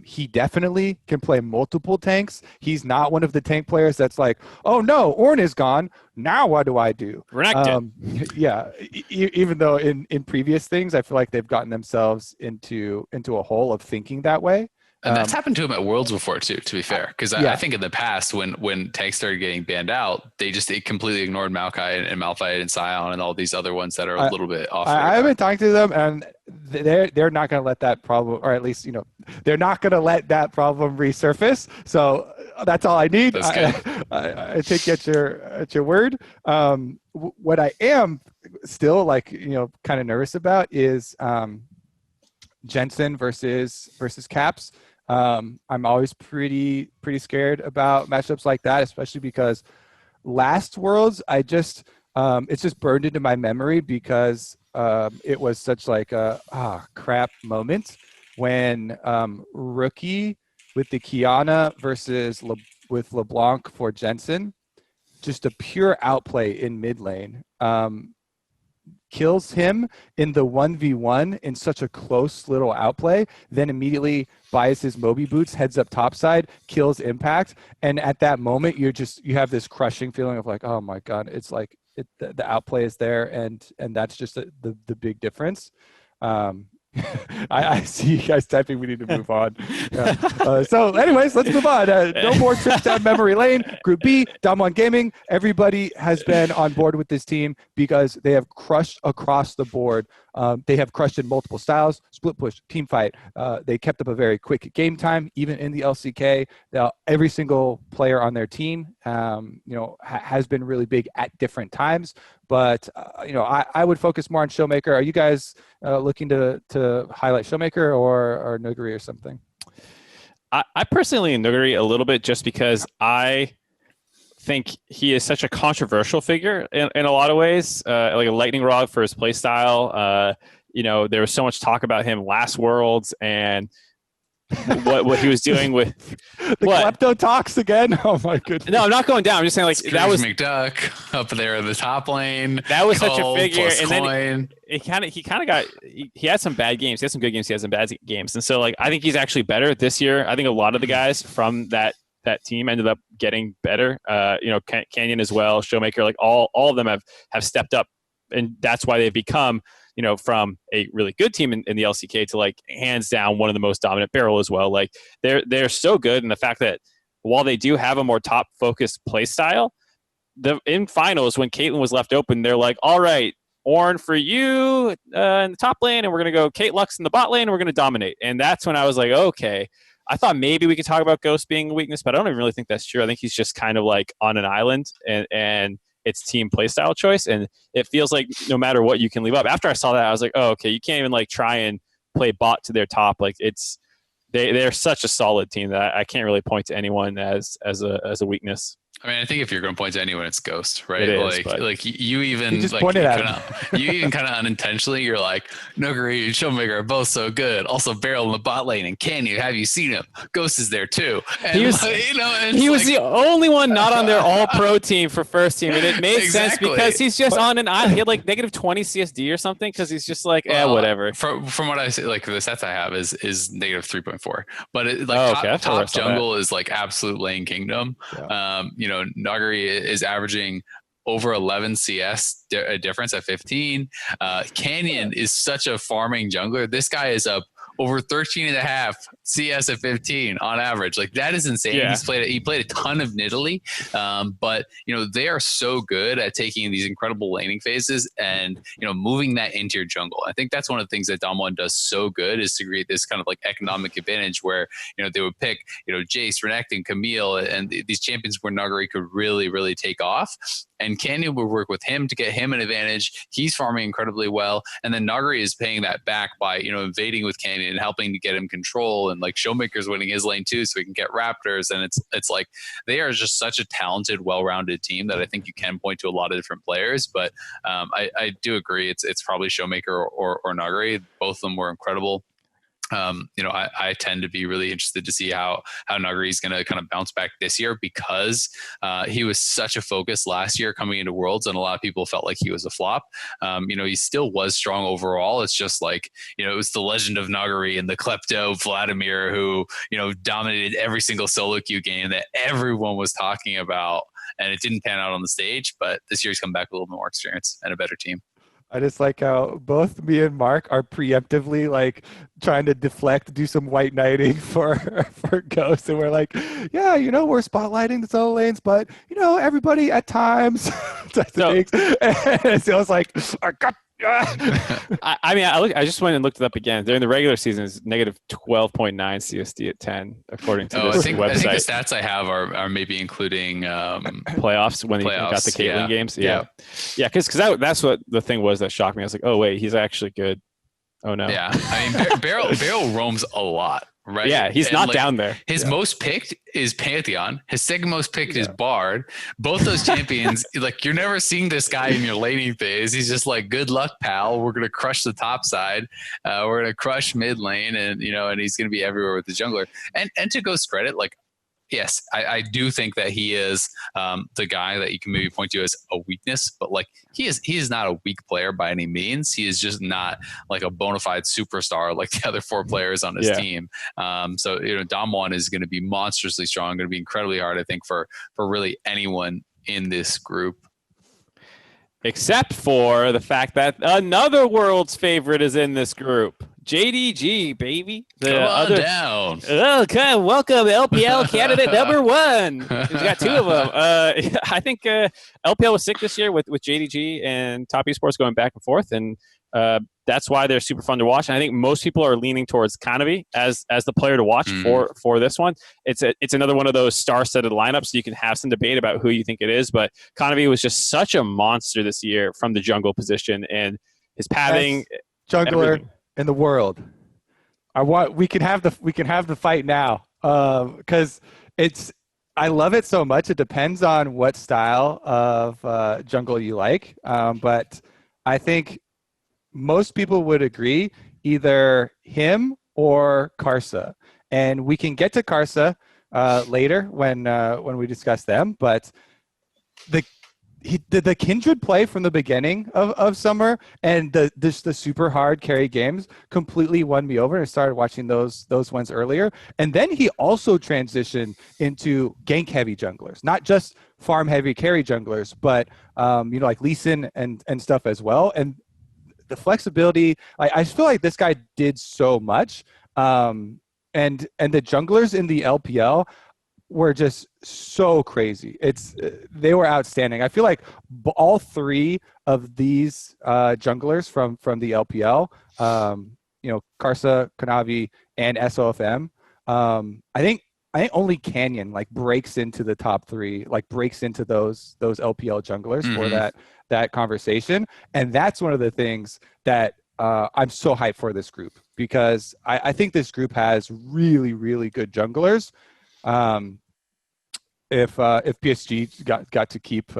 He definitely can play multiple tanks. He's not one of the tank players that's like, oh no, Ornn is gone. Now what do I do? Yeah, even though in previous things, I feel like they've gotten themselves into a hole of thinking that way. And that's happened to him at Worlds before too, to be fair. Because I think in the past, when tanks started getting banned out, they completely ignored Maokai and Malphite and Sion and all these other ones that are a little bit off. I've been talking to them, and they're not going to let that problem, or at least they're not going to let that problem resurface. So that's all I need. I take you at your word. What I am still kind of nervous about is Jensen versus Caps. I'm always pretty scared about matchups like that, especially because last Worlds it's just burned into my memory because it was such like a crap moment when Rookie with the Kiana versus with LeBlanc for Jensen, just a pure outplay in mid lane. Kills him in the 1v1 in such a close little outplay, then immediately buys his Moby boots, heads up topside, kills Impact, and at that moment you have this crushing feeling of like, oh my god, it's like the outplay is there, and that's just the big difference. I see you guys typing. We need to move on. So anyways, let's move on. No more trips down memory lane. Group B, DAMWON Gaming. Everybody has been on board with this team because they have crushed across the board They have crushed in multiple styles, split push, team fight. They kept up a very quick game time, even in the LCK. Every single player on their team, has been really big at different times. But, I would focus more on ShowMaker. Are you guys looking to highlight ShowMaker or Nuguri or something? I personally lean Nuguri a little bit just because I think he is such a controversial figure in a lot of ways, like a lightning rod for his play style. There was so much talk about him last Worlds and what he was doing with the klepto talks again. Oh my goodness! No, I'm not going down. I'm just saying, like, Scrooge that was McDuck up there in the top lane. That was such a figure, and coin. Then he kind of got. He had some bad games. He had some good games. He had some bad games, and so, like, I think he's actually better this year. I think a lot of the guys from that team ended up getting better. Canyon as well, ShowMaker, like all of them have stepped up, and that's why they've become, from a really good team in the LCK to, like, hands down one of the most dominant barrel as well. Like, they're so good, and the fact that while they do have a more top focused play style, in finals when Caitlyn was left open, they're like, all right, Ornn for you in the top lane, and we're gonna go Kate Lux in the bot lane, and we're gonna dominate. And that's when I was like, okay. I thought maybe we could talk about Ghost being a weakness, but I don't even really think that's true. I think he's just kind of like on an island, and it's team playstyle choice. And it feels like no matter what you can leave up. After I saw that, I was like, oh, okay, you can't even, like, try and play bot to their top. Like, they're such a solid team that I can't really point to anyone as a weakness. I mean, I think if you're going to point to anyone, it's Ghost, right? It is, like you even just like pointed at him. you even kind of unintentionally, you're like, Nuguri and ShowMaker are both so good. Also, Barrel in the bot lane, and Canyon, have you seen him? Ghost is there too. And he was, he was the only one not on their all-pro team for first team, and it made sense because he's just on an island. He had like negative 20 CSD or something because he's just like, whatever. From what I say, like the stats I have is negative 3.4, but it, like top jungle is like absolute lane kingdom. Yeah. Nuguri is averaging over 11 CS difference at 15. Canyon is such a farming jungler. This guy is up over 13 and a half CS at 15 on average. Like, that is insane. Yeah. He played a ton of Nidalee, but they are so good at taking these incredible laning phases and moving that into your jungle. I think that's one of the things that DAMWON does so good, is to create this kind of like economic advantage where they would pick Jace, Renekton, and Camille, and these champions where Nuguri could really, really take off. And Canyon would work with him to get him an advantage. He's farming incredibly well, and then Nuguri is paying that back by invading with Canyon and helping to get him control. And like Showmaker's winning his lane too, so he can get Raptors. And it's like they are just such a talented, well-rounded team that I think you can point to a lot of different players. But I do agree it's probably Showmaker or Nuguri. Both of them were incredible. I tend to be really interested to see how Nuguri is going to kind of bounce back this year, because he was such a focus last year coming into Worlds, and a lot of people felt like he was a flop. He still was strong overall. It's just like, it was the legend of Nuguri and the klepto Vladimir who, dominated every single solo queue game that everyone was talking about, and it didn't pan out on the stage. But this year's come back with a little bit more experience and a better team. I just like how both me and Mark are preemptively like trying to deflect, do some white knighting for Ghost, and we're like, yeah, we're spotlighting the solo lanes, but everybody at times. So I was like, I just went and looked it up again. During the regular season, it's negative 12.9 CSD at 10, according to this website. I think the stats I have are maybe including playoffs when he got the Caitlyn games. Yeah, because that's what the thing was that shocked me. I was like, oh wait, he's actually good. Oh no. Yeah, I mean, Barrel roams a lot. Right. Yeah, he's not down there. His most picked is Pantheon. His second most picked is Bard. Both those champions, like, you're never seeing this guy in your laning phase. He's just like, good luck, pal. We're gonna crush the top side. We're gonna crush mid lane, and and he's gonna be everywhere with the jungler. And to Ghost's credit, like, yes, I do think that he is the guy that you can maybe point to as a weakness, but like he is not a weak player by any means. He is just not like a bona fide superstar like the other four players on his team. So DAMWON is going to be monstrously strong, going to be incredibly hard, I think, for really anyone in this group. Except for the fact that another world's favorite is in this group. JDG, baby. The Come on other down. Okay, welcome LPL candidate number 1. He's got 2 of them. I think LPL was sick this year with JDG and Top Esports going back and forth, and that's why they're super fun to watch. And I think most people are leaning towards Kanavi as the player to watch for this one. It's another one of those star-studded lineups, so you can have some debate about who you think it is. But Kanavi was just such a monster this year from the jungle position, and his padding, jungler everything. in the world. We can have the fight now, because I love it so much. It depends on what style of jungle you like, but I think most people would agree either him or Karsa, and we can get to Karsa later when we discuss them. But the Kindred play from the beginning of summer and the super hard carry games completely won me over, and I started watching those ones earlier. And then he also transitioned into gank heavy junglers, not just farm heavy carry junglers, but like Lee Sin and stuff as well. And the flexibility, I feel like this guy did so much. And the junglers in the LPL were just so crazy. They were outstanding. I feel like all 3 of these junglers from the LPL, Karsa, Kanavi, and SofM, I think only Canyon breaks into the top 3, breaks into those LPL junglers for that conversation. And that's one of the things that I'm so hyped for this group, because I think this group has really, really good junglers. If PSG got to keep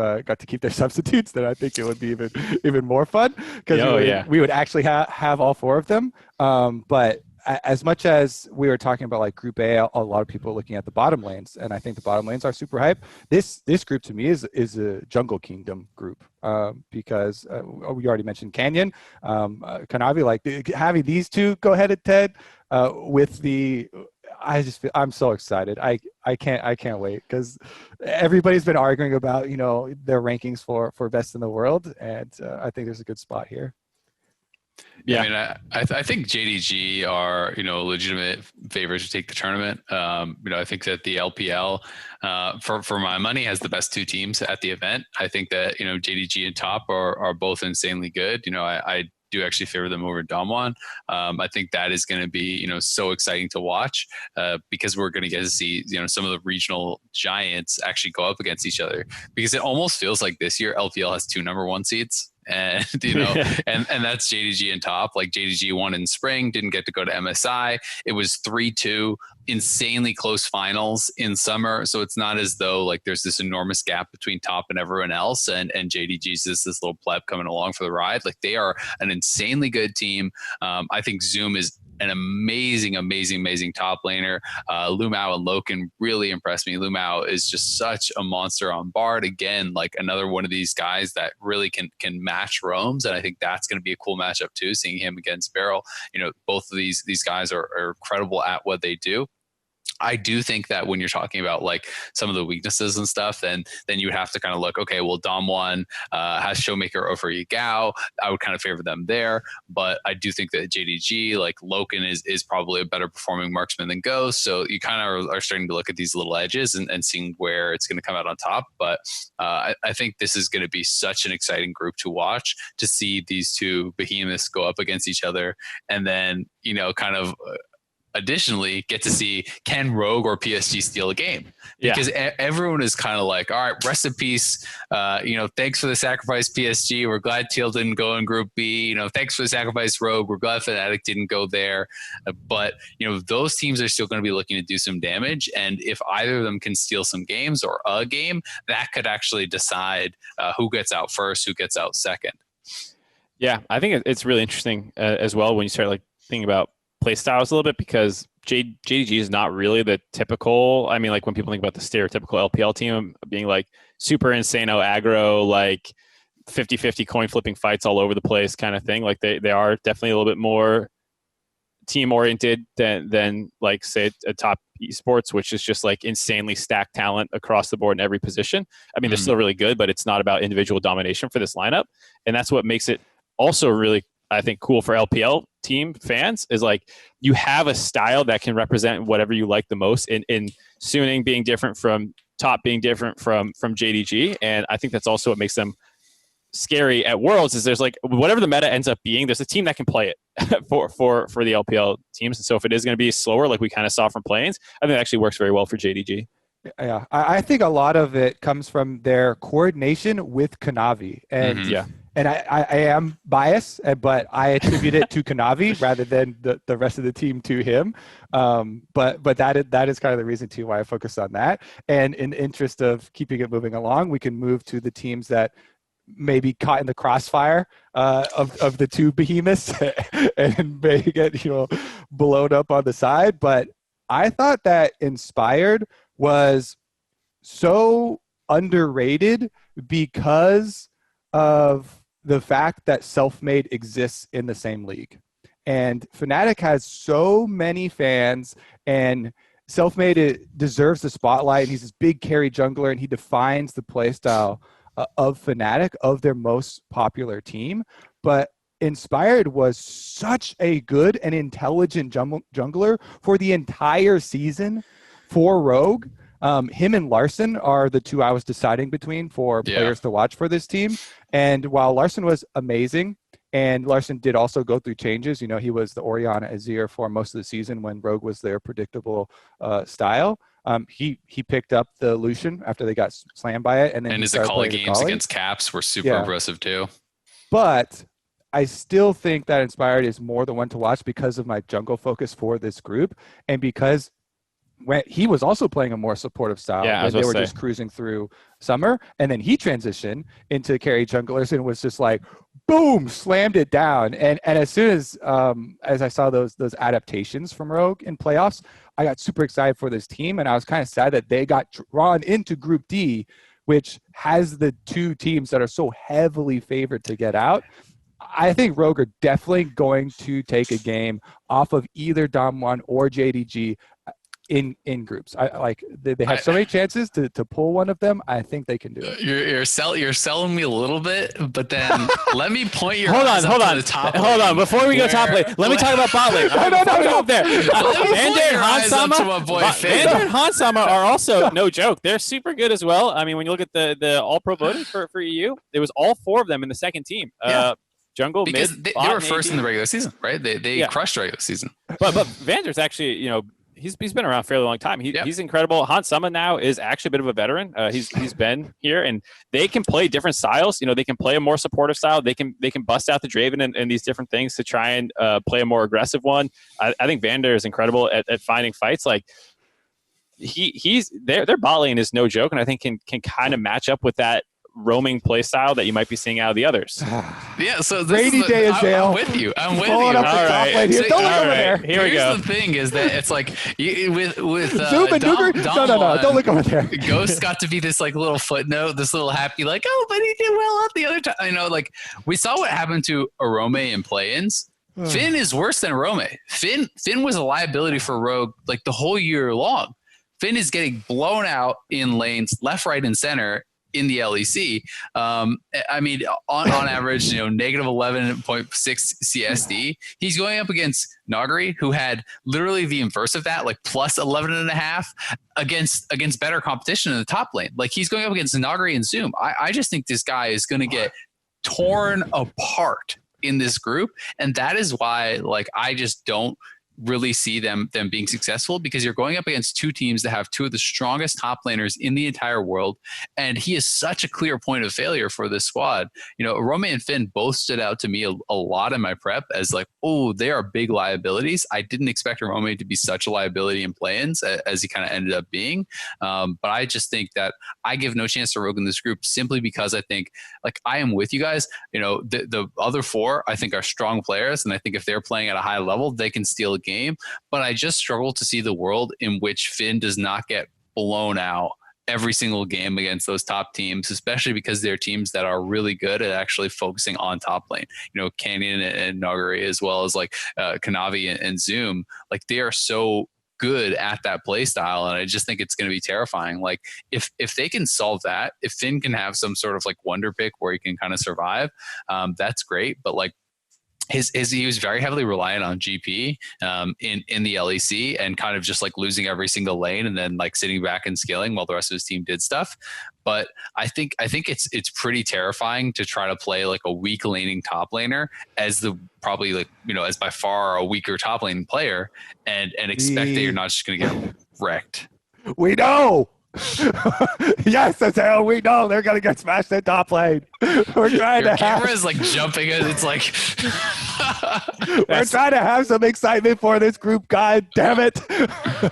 their substitutes, then I think it would be even more fun, because we would actually have all 4 of them. But as much as we were talking about Group A, a lot of people are looking at the bottom lanes, and I think the bottom lanes are super hype. This group to me is a Jungle Kingdom group, because we already mentioned Canyon, Kanavi, having these 2 go head to head with the. I'm so excited. I can't wait, because everybody's been arguing about their rankings for best in the world, and I think there's a good spot here. Yeah, I mean, I think JDG are legitimate favorites to take the tournament. I think that the LPL, for my money, has the best 2 teams at the event. I think that JDG and Top are both insanely good. I do actually favor them over DAMWON. I think that is going to be so exciting to watch, because we're going to get to see some of the regional giants actually go up against each other, because it almost feels like this year LPL has 2 number 1 seeds. And and that's JDG and Top. JDG won in spring, didn't get to go to MSI. It was 3-2, insanely close finals in summer. So it's not as though there's this enormous gap between Top and everyone else, and JDG's just this little pleb coming along for the ride. They are an insanely good team. I think Zoom is an amazing top laner. Lumao and Loken really impressed me. Lumao is just such a monster on Bard. Again, another one of these guys that really can match roams, and I think that's going to be a cool matchup too, seeing him against Beryl. Both of these guys are incredible at what they do. I do think that when you're talking about some of the weaknesses and stuff, then you would have to kind of look, okay, well, DAMWON has ShowMaker over Yagao. I would kind of favor them there. But I do think that JDG, Loken is probably a better performing marksman than Ghost. So you kind of are starting to look at these little edges and seeing where it's going to come out on top. But I think this is going to be such an exciting group to watch, to see these 2 behemoths go up against each other, and then, kind of additionally get to see, can Rogue or PSG steal a game? Because everyone is kind of all right, rest in peace. Thanks for the sacrifice, PSG. We're glad Teal didn't go in Group B. Thanks for the sacrifice, Rogue. We're glad Fnatic didn't go there. But those teams are still going to be looking to do some damage. And if either of them can steal some games or a game, that could actually decide who gets out first, who gets out second. Yeah, I think it's really interesting as well when you start thinking about play styles a little bit, because JDG is not really the typical, when people think about the stereotypical LPL team being super insano aggro, 50-50 coin flipping fights all over the place kind of thing. They are definitely a little bit more team oriented than say a Top Esports, which is just insanely stacked talent across the board in every position. They're still really good, but it's not about individual domination for this lineup. And that's what makes it also really, I think, cool for LPL team fans is like you have a style that can represent whatever you like the most. In Suning being different from Top, being different from Gen.G, and I think that's also what makes them scary at Worlds. Is there's like whatever the meta ends up being, there's a team that can play it for the LPL teams. And so if it is going to be slower, like we kind of saw from Plains, I think it actually works very well for Gen.G. Yeah, I think a lot of it comes from their coordination with Kanavi, and and I am biased, but I attribute it to Kanavi rather than the rest of the team to him. But that is kind of the reason too why I focus on that. And in the interest of keeping it moving along, we can move to the teams that maybe caught in the crossfire of the two behemoths and may get blown up on the side. But I thought that Inspired was so underrated because of the fact that Selfmade exists in the same league. And Fnatic has so many fans, and Selfmade deserves the spotlight, and he's this big carry jungler, and he defines the playstyle of Fnatic, of their most popular team. But Inspired was such a good and intelligent jungler for the entire season for Rogue. Him and Larson are the two I was deciding between for players to watch for this team. And while Larson was amazing, and Larson did also go through changes, he was the Orianna Azir for most of the season when Rogue was their predictable style. He picked up the Lucian after they got slammed by it. And his Akali games against Caps were super impressive too. But I still think that Inspired is more the one to watch because of my jungle focus for this group, and because when he was also playing a more supportive style, when they were just cruising through summer, and then he transitioned into carry junglers and was just like, boom, slammed it down. And as soon as I saw those adaptations from Rogue in playoffs, I got super excited for this team, and I was kind of sad that they got drawn into Group D, which has the two teams that are so heavily favored to get out. I think Rogue are definitely going to take a game off of either DAMWON or Gen.G in groups. They have so many chances to pull one of them. I think they can do it. You're selling me a little bit, but then let me point your hold on to the top hold on before we go top lane. Let me talk about bot lane. No, up there. Vander and Hansama are also no joke. They're super good as well. I mean, when you look at the all pro voting for EU, it was all four of them in the second team. Jungle, because mid, they were first in the regular season, right? They crushed regular season. But Vander's actually, he's been around a fairly long time. He's incredible. Hansama now is actually a bit of a veteran. He's been here, and they can play different styles. They can play a more supportive style. They can bust out the Draven and these different things to try and play a more aggressive one. I think Vander is incredible at finding fights. Like he's their bot lane is no joke, and I think can kind of match up with that roaming play style that you might be seeing out of the others. So rainy day is I'm with you. Up the top lane here. Don't look over there. Here we go. The thing is that it's like with Zoom and Nuguri. No, don't look over there. Ghost got to be this like little footnote, this little happy like, oh, but he did well out the other time. Like we saw what happened to Arome in play-ins. Finn is worse than Arome. Finn was a liability for Rogue like the whole year long. Finn is getting blown out in lanes left, right, and center in the LEC. I mean, on average, negative 11.6 CSD. He's going up against Nuguri, who had literally the inverse of that, like plus 11.5 against better competition in the top lane. Like he's going up against Nuguri and Zoom. I just think this guy is going to get torn apart in this group, and that is why, like, I just don't really see them being successful, because you're going up against two teams that have two of the strongest top laners in the entire world, and he is such a clear point of failure for this squad. Rome and Finn both stood out to me a lot in my prep as like, oh, they are big liabilities. I didn't expect Rome to be such a liability in play-ins as he kind of ended up being, but I just think that I give no chance to Rogue in this group simply because I think, like, I am with you guys. The other four I think are strong players, and I think if they're playing at a high level, they can steal a game, but I just struggle to see the world in which Finn does not get blown out every single game against those top teams, especially because they're teams that are really good at actually focusing on top lane. Canyon and Nuguri, as well as like Kanavi and Zoom, like they are so good at that play style, and I just think it's going to be terrifying. Like if they can solve that, if Finn can have some sort of like wonder pick where he can kind of survive, that's great. But like, he was very heavily reliant on GP in the LEC, and kind of just like losing every single lane and then like sitting back and scaling while the rest of his team did stuff. But I think it's pretty terrifying to try to play like a weak laning top laner as the probably like, you know, as by far a weaker top lane player, and expect that you're not just going to get wrecked. We know. Yes, that's how we know they're gonna get smashed in top lane. We're trying Your to camera have, is like jumping. It's like we're trying to have some excitement for this group. God damn it!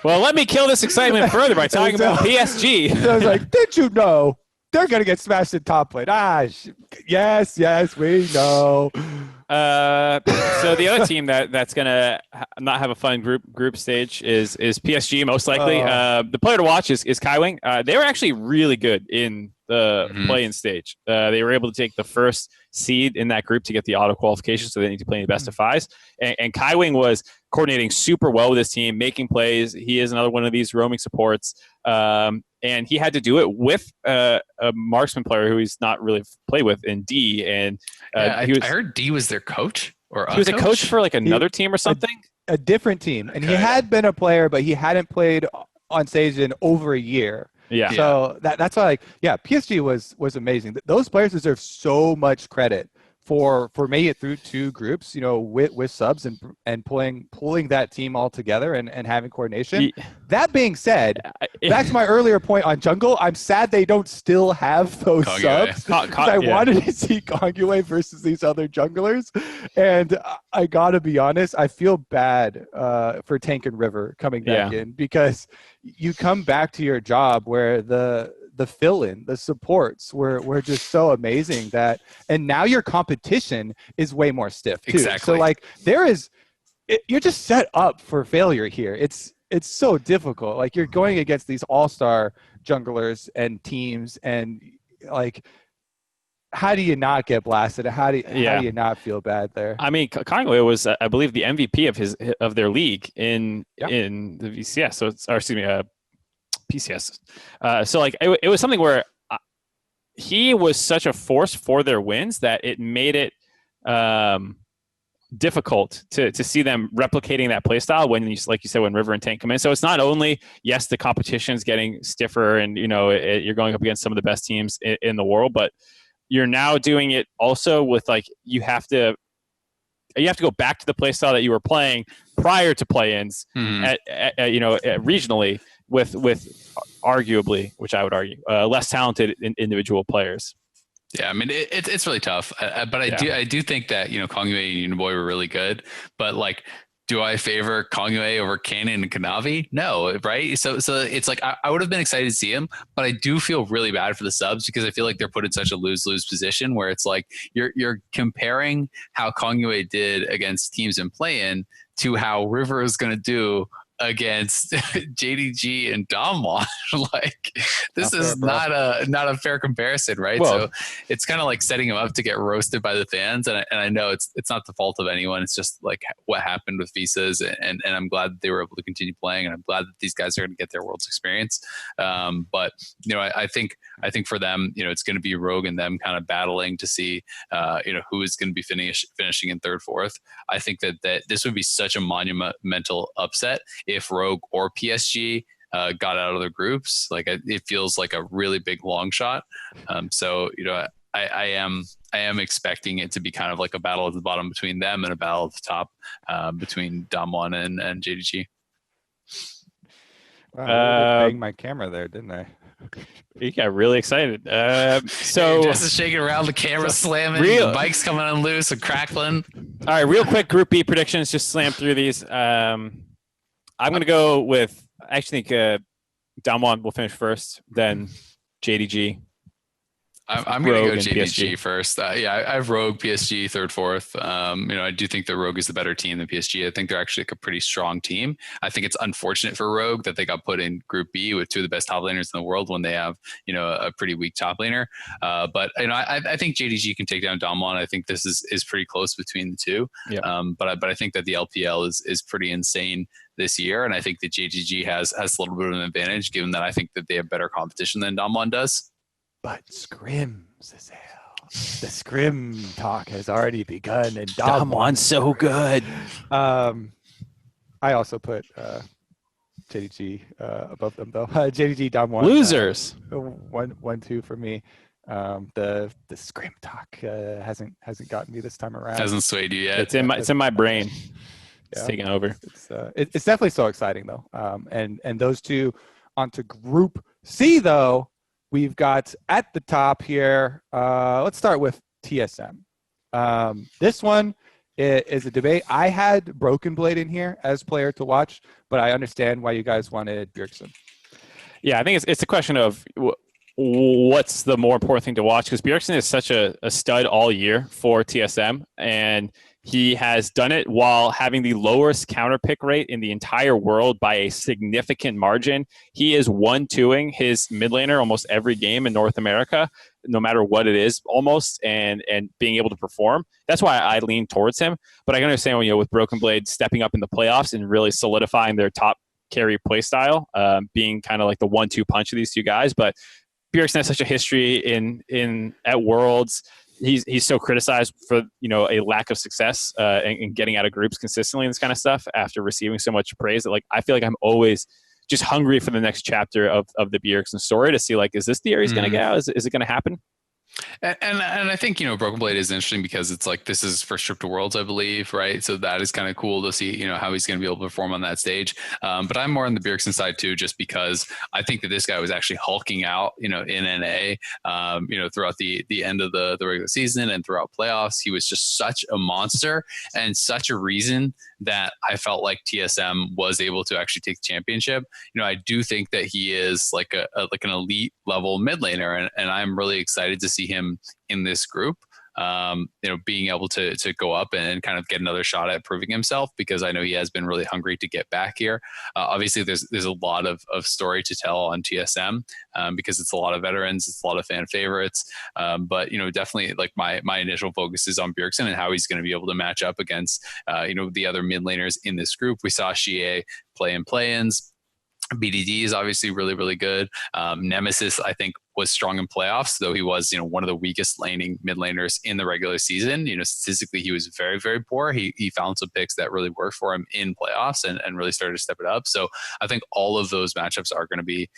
Well, let me kill this excitement further by talking about PSG. So I was like, did you know they're gonna get smashed in top lane? Yes, we know. So the other team that's gonna not have a fun group stage is PSG most likely. The player to watch is Kaiwing. They were actually really good in the play-in stage. They were able to take the first seed in that group to get the auto qualification, so they need to play in the best of fives. And Kaiwing was coordinating super well with his team, making plays. He is another one of these roaming supports. And he had to do it with a marksman player who he's not really played with in D. And I heard D was their coach, or he was a coach for like another team or something. A different team, and he had been a player, but he hadn't played on stage in over a year. Yeah. So that's why, like, PSG was amazing. Those players deserve so much credit for making it through two groups, you know, with subs and pulling that team all together and having coordination. That being said, back to my earlier point on jungle, I'm sad they don't still have those subs. I wanted to see Kongwei versus these other junglers, and I gotta be honest, I feel bad for Tank and River coming back in, because you come back to your job where the fill-in, the supports were just so amazing and now your competition is way more stiff too. Exactly. So like you're just set up for failure here. It's so difficult. Like, you're going against these all-star junglers and teams, and like, how do you not get blasted? How do you not feel bad there? I mean, Kongwei was, I believe, the MVP of their league in the VCS. So PCS. So like it was something where he was such a force for their wins that it made it difficult to see them replicating that playstyle when like you said, when River and Tank come in. So it's not only, yes, the competition's getting stiffer and, you know, you're going up against some of the best teams in the world, but you're now doing it also with, like, you have to go back to the playstyle that you were playing prior to play-ins regionally with arguably, which I would argue, less talented individual players. Yeah, I mean, it's really tough, but I do think that, you know, Kongwei and Uniboy were really good, but like, do I favor Kongwei over Cannon and Kanavi? No, right? So it's like I would have been excited to see him, but I do feel really bad for the subs, because I feel like they're put in such a lose-lose position where it's like you're comparing how Kongwei did against teams in play-in to how River is going to do against JDG and DAMWON. Like, this is not a fair comparison, right? Well, so it's kind of like setting him up to get roasted by the fans, and I know it's not the fault of anyone. It's just like what happened with visas, and I'm glad that they were able to continue playing, and I'm glad that these guys are going to get their Worlds experience. But you know, I think for them, you know, it's going to be Rogue and them kind of battling to see, you know, who is going to be finishing in third, fourth. I think that this would be such a monumental upset if Rogue or PSG got out of the groups. Like, it feels like a really big long shot. So, you know, I am expecting it to be kind of like a battle at the bottom between them and a battle at the top between DAMWON and JDG. Wow, I banged my camera there, didn't I? You got really excited. So just is shaking around, the camera slamming, the bike's coming unloose and crackling. All right, real quick, Group B predictions. Just slam through these. I'm going to go with, I actually think DAMWON will finish first, then JDG. I'm going to go JDG first. I have Rogue, PSG, third, fourth. You know, I do think that Rogue is the better team than PSG. I think they're actually like a pretty strong team. I think it's unfortunate for Rogue that they got put in Group B with two of the best top laners in the world when they have, you know, a pretty weak top laner. But, you know, I think JDG can take down DAMWON. I think this is pretty close between the two. Yeah. But I think that the LPL is pretty insane this year, and I think that JDG has a little bit of an advantage, given that I think that they have better competition than DAMWON does. But scrims as hell. The scrim talk has already begun, and DAMWON's so good. I also put JDG above them though. JDG DAMWON Losers. 1-2 for me. The scrim talk hasn't gotten me this time around. Hasn't swayed you yet. It's in my brain. It's Yeah. taking over. It's definitely so exciting though. And those two onto Group C though. We've got at the top here. Let's start with TSM. This one is a debate. I had Broken Blade in here as player to watch, but I understand why you guys wanted Bjergsen. Yeah, I think it's a question of what's the more important thing to watch, because Bjergsen is such a stud all year for TSM, and he has done it while having the lowest counter pick rate in the entire world by a significant margin. He is 1-2ing his mid laner almost every game in North America, no matter what it is, almost, and being able to perform. That's why I lean towards him. But I can understand with Broken Blade stepping up in the playoffs and really solidifying their top carry play style, being kind of like the 1-2 punch of these two guys. But Bjergsen has such a history in at Worlds. He's so criticized for a lack of success in getting out of groups consistently and this kind of stuff after receiving so much praise that I feel like I'm always just hungry for the next chapter of the Bjergsen story to see is this the year he's going to get out? Is it going to happen? And I think Broken Blade is interesting because it's this is first trip to Worlds, I believe, right? So that is kind of cool to see how he's going to be able to perform on that stage. But I'm more on the Bjergsen side too, just because I think that this guy was actually hulking out in NA throughout the end of the regular season and throughout playoffs. He was just such a monster and such a reason that I felt like TSM was able to actually take the championship. I do think that he is like an elite level mid laner, and I'm really excited to see him in this group. Being able to go up and kind of get another shot at proving himself, because I know he has been really hungry to get back here. Obviously, there's a lot of story to tell on TSM because it's a lot of veterans, it's a lot of fan favorites. But definitely my initial focus is on Bjergsen and how he's going to be able to match up against the other mid laners in this group. We saw Xie play in play-ins. BDD is obviously really, really good. Nemesis, I think, was strong in playoffs, though he was, one of the weakest laning mid laners in the regular season. Statistically, he was very, very poor. He found some picks that really worked for him in playoffs and really started to step it up. So I think all of those matchups are going to be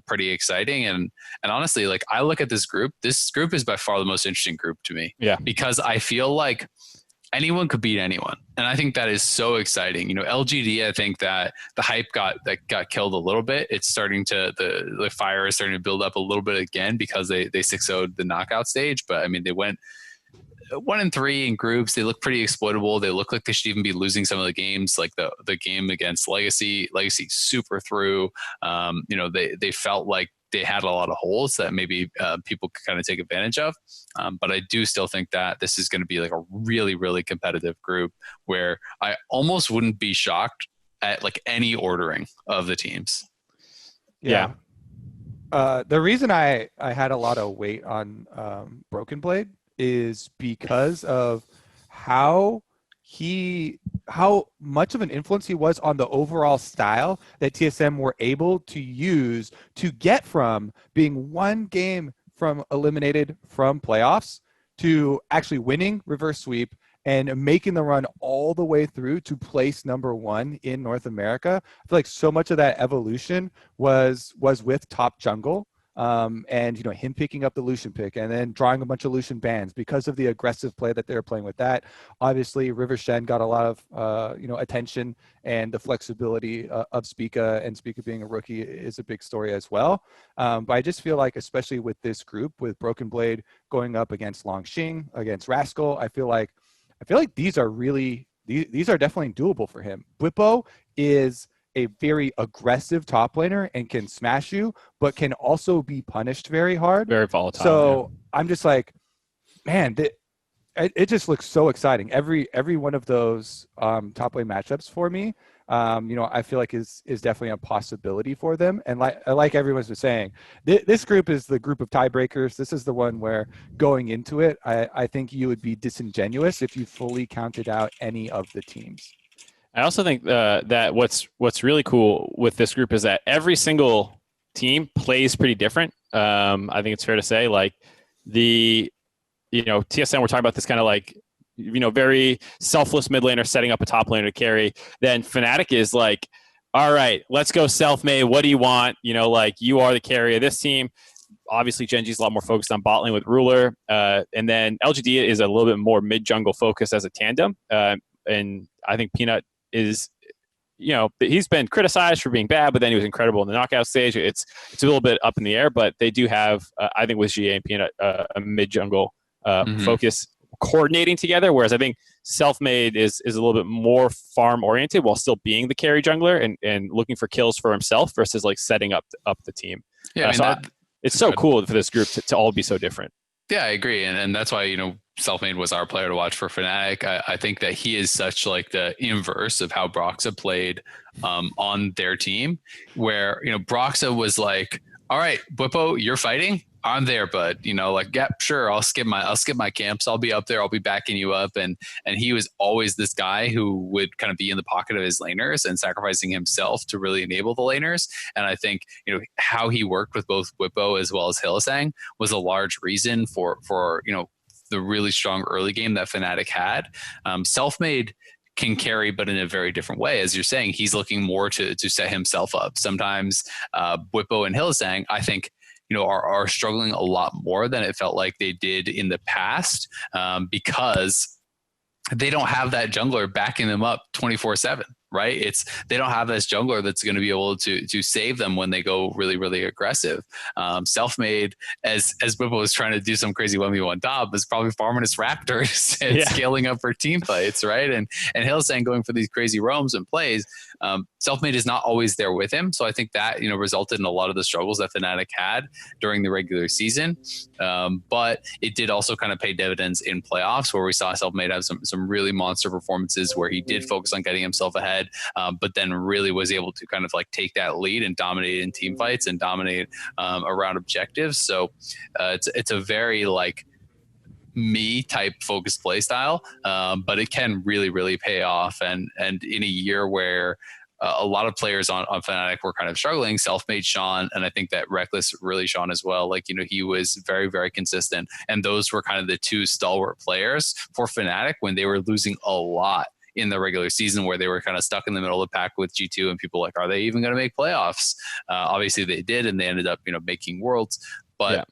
pretty exciting. And honestly, I look at this group is by far the most interesting group to me. Yeah. Because I feel like anyone could beat anyone. And I think that is so exciting. LGD, I think that the hype got killed a little bit. It's starting to, the fire is starting to build up a little bit again because they 6-0'd the knockout stage. But I mean, they went 1-3 in groups. They look pretty exploitable. They look like they should even be losing some of the games, like the game against Legacy super through. They felt like they had a lot of holes that maybe people could kind of take advantage of. But I do still think that this is going to be a really, really competitive group where I almost wouldn't be shocked at any ordering of the teams. Yeah. The reason I had a lot of weight on Broken Blade is because of how much of an influence he was on the overall style that TSM were able to use to get from being one game from eliminated from playoffs to actually winning reverse sweep and making the run all the way through to place #1 in North America. I feel like so much of that evolution was with top jungle. And him picking up the Lucian pick and then drawing a bunch of Lucian bans because of the aggressive play that they were playing with that. Obviously, River Shen got a lot of attention, and the flexibility of Spica, and Spica being a rookie is a big story as well. But I just feel like, especially with this group, with Broken Blade going up against Longxing, against Rascal, I feel like these are definitely doable for him. Bwipo is a very aggressive top laner and can smash you, but can also be punished very hard. Very volatile. So yeah. I'm just like, man, it just looks so exciting. Every one of those top lane matchups for me, I feel like is definitely a possibility for them. And like everyone's been saying, this group is the group of tiebreakers. This is the one where going into it, I think you would be disingenuous if you fully counted out any of the teams. I also think that what's really cool with this group is that every single team plays pretty different. I think it's fair to say, TSM, we're talking about this kind of like, very selfless mid laner setting up a top laner to carry. Then Fnatic is like, all right, let's go Selfmade. What do you want? You are the carry of this team. Obviously, Gen.G is a lot more focused on bot lane with Ruler. And then LGD is a little bit more mid-jungle focused as a tandem. And I think Peanut is, he's been criticized for being bad, but then he was incredible in the knockout stage. It's a little bit up in the air, but they do have, I think, with GA and Peanut, a mid-jungle focus coordinating together, whereas I think Selfmade is a little bit more farm oriented while still being the carry jungler and looking for kills for himself versus like setting up the team. Yeah, it's so cool for this group to all be so different. Yeah, I agree, and that's why Selfmade was our player to watch for Fnatic. I think that he is such like the inverse of how Broxa played on their team, where Broxa was like, all right, Bwipo, you're fighting. I'm there, bud. Yep, sure. I'll skip my camps. I'll be up there. I'll be backing you up. And he was always this guy who would kind of be in the pocket of his laners and sacrificing himself to really enable the laners. And I think, how he worked with both Bwipo as well as Hylissang was a large reason for the really strong early game that Fnatic had. Selfmade can carry, but in a very different way. As you're saying, he's looking more to set himself up. Sometimes Bwipo and Hylissang, I think, are struggling a lot more than it felt like they did in the past, because they don't have that jungler backing them up 24/7, right? They don't have this jungler that's going to be able to save them when they go really, really aggressive. Selfmade, as Bwipo was trying to do some crazy 1v1 top, is probably farming his raptors and scaling up for team fights, right? And Hylissang going for these crazy roams and plays. Selfmade is not always there with him, so I think that resulted in a lot of the struggles that Fnatic had during the regular season. But it did also kind of pay dividends in playoffs, where we saw Selfmade have some really monster performances where he did focus on getting himself ahead, but then really was able to kind of like take that lead and dominate in team fights and dominate around objectives. So it's a very like me type focused play style, but it can really, really pay off. And in a year where a lot of players on Fnatic were kind of struggling, Selfmade shone, and I think that Reckless really shone as well. Like, he was very, very consistent. And those were kind of the two stalwart players for Fnatic when they were losing a lot in the regular season, where they were kind of stuck in the middle of the pack with G2, and people like, are they even going to make playoffs? Obviously they did, and they ended up, making worlds. But